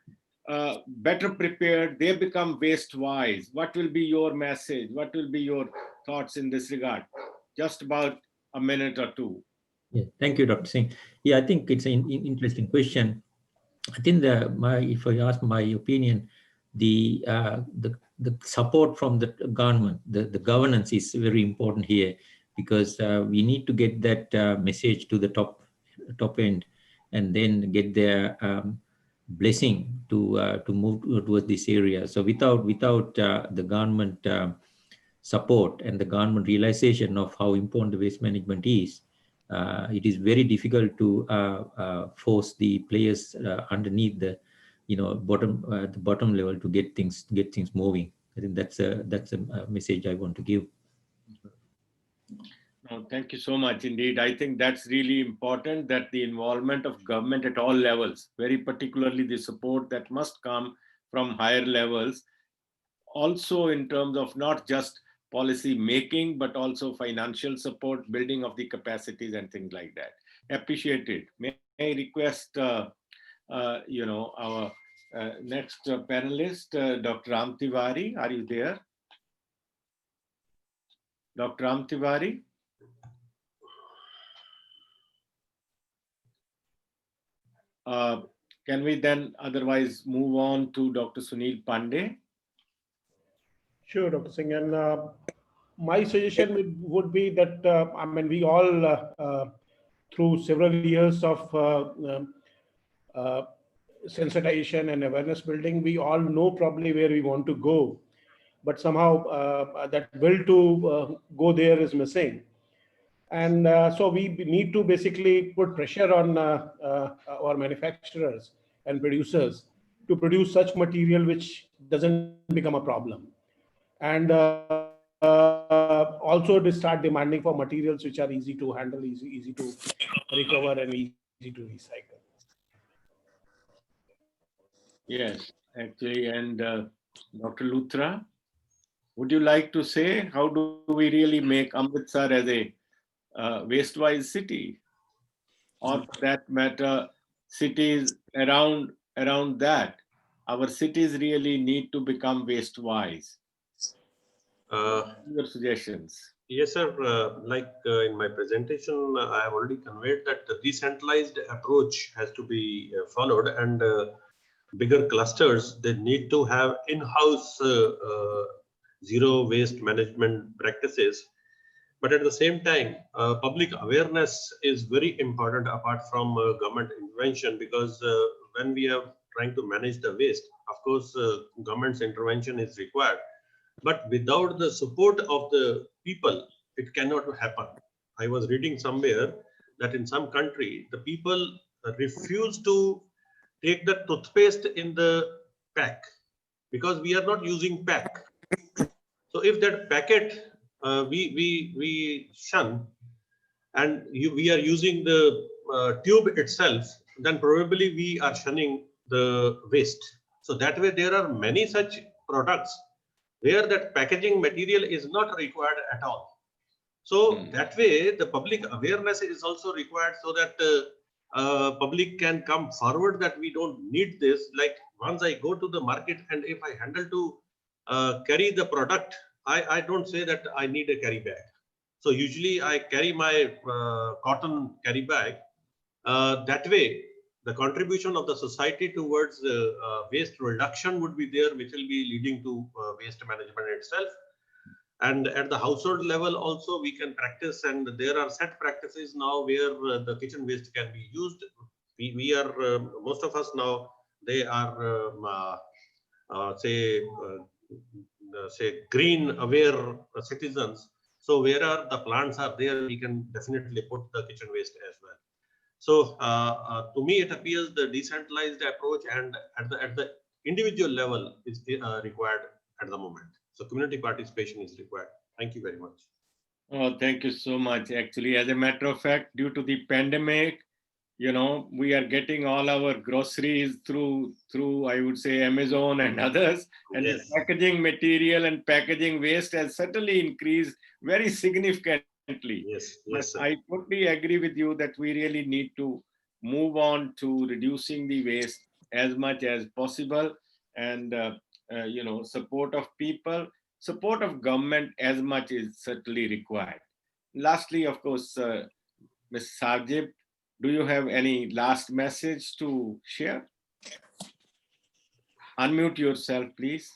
better prepared, they become waste wise? What will be your message? What will be your thoughts in this regard? Just about a minute or two. Yeah, thank you, Dr. Singh. Yeah, I think it's an interesting question. I think if I ask my opinion, the support from the government, the governance is very important here, because we need to get that message to the top end, and then get their blessing to move towards this area. So without the government support and the government realization of how important the waste management is, it is very difficult to force the players underneath at the bottom level to get things moving. I think that's a message I want to give. No, thank you so much indeed. I think that's really important, that the involvement of government at all levels, very particularly the support that must come from higher levels, also in terms of not just policy making, but also financial support, building of the capacities and things like that. Appreciate it. May I request, our next panelist, Dr. Ram Tiwari, are you there? Dr. Ram Tiwari? Can we then otherwise move on to Dr. Sunil Pandey? Sure, Dr. Singh. And my suggestion would be that, I mean, we all, through several years of sensitization and awareness building, we all know probably where we want to go. But somehow that will to go there is missing. And so we need to basically put pressure on our manufacturers and producers to produce such material which doesn't become a problem. And also to start demanding for materials which are easy to handle, easy to recover, and easy to recycle. Yes, actually. And Dr. Luthra, would you like to say, how do we really make Amritsar as a waste-wise city? Or for that matter, cities around that? Our cities really need to become waste-wise. Your suggestions? Yes, sir. In my presentation, I have already conveyed that the decentralized approach has to be followed, and bigger clusters, they need to have in-house zero waste management practices. But at the same time, public awareness is very important apart from government intervention, because when we are trying to manage the waste, of course, government's intervention is required. But without the support of the people, it cannot happen. I was reading somewhere that in some country, the people refuse to take the toothpaste in the pack because we are not using pack. So if that packet we shun, and we are using the tube itself, then probably we are shunning the waste. So that way there are many such products where that packaging material is not required at all. So that way the public awareness is also required, so that public can come forward that we don't need this. Like once I go to the market and if I handle to carry the product, I don't say that I need a carry bag. So usually I carry my cotton carry bag. That way the contribution of the society towards waste reduction would be there, which will be leading to waste management itself. And at the household level also we can practice, and there are set practices now where the kitchen waste can be used. We are most of us now, they are say green aware citizens. So where are the plants are there, we can definitely put the kitchen waste as well. So to me it appears the decentralized approach and at the individual level is required at the moment. So community participation is required. Thank you very much. Oh, thank you so much. Actually, as a matter of fact, due to the pandemic, we are getting all our groceries through I would say Amazon and others, and Yes. the packaging material and packaging waste has certainly increased very significantly. Yes, But yes, sir. I totally agree with you that we really need to move on to reducing the waste as much as possible, and support of people, support of government as much is certainly required. Lastly, of course, Ms. Sarjib, do you have any last message to share? Unmute yourself, please.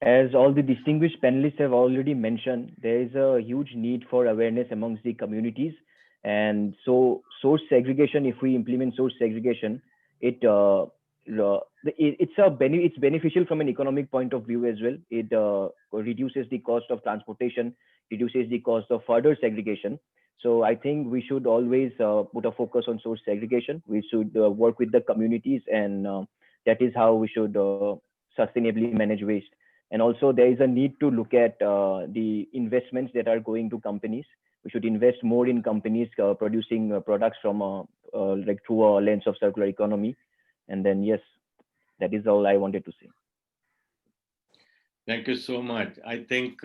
As all the distinguished panelists have already mentioned, there is a huge need for awareness amongst the communities. And so source segregation, if we implement source segregation, it's beneficial from an economic point of view as well. It reduces the cost of transportation, reduces the cost of further segregation. So I think we should always put a focus on source segregation. We should work with the communities, and that is how we should sustainably manage waste. And also there is a need to look at the investments that are going to companies. We should invest more in companies producing products from like through a lens of circular economy. And then, yes, that is all I wanted to say. Thank you so much. I think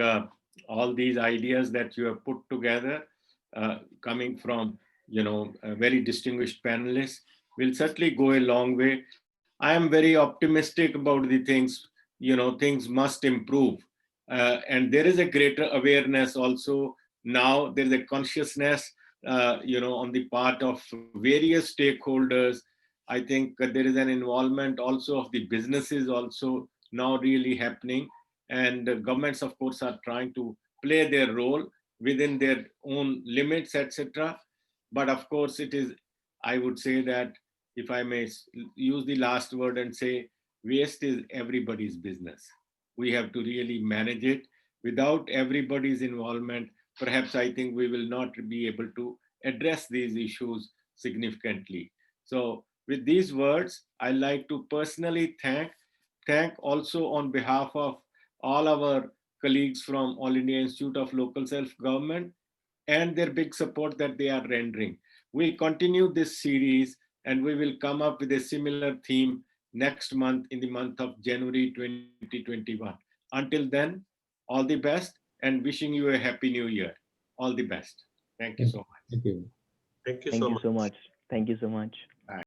all these ideas that you have put together, coming from, very distinguished panelists, will certainly go a long way. I am very optimistic about the things. Things must improve, and there is a greater awareness also now. There is a consciousness, on the part of various stakeholders. I think there is an involvement also of the businesses also now really happening, and the governments, of course, are trying to play their role within their own limits, etc. But of course, it is, I would say that, if I may use the last word and say, waste is everybody's business. We have to really manage it. Without everybody's involvement, perhaps I think we will not be able to address these issues significantly. So with these words, I like to personally thank also on behalf of all our colleagues from All India Institute of Local Self-Government and their big support that they are rendering. We'll continue this series, and we will come up with a similar theme next month, in the month of January 2021. Until then, all the best, and wishing you a happy new year. All the best. Thank you so much. Thank you. Thank you Thank so you much. so much. Thank you so much. Bye.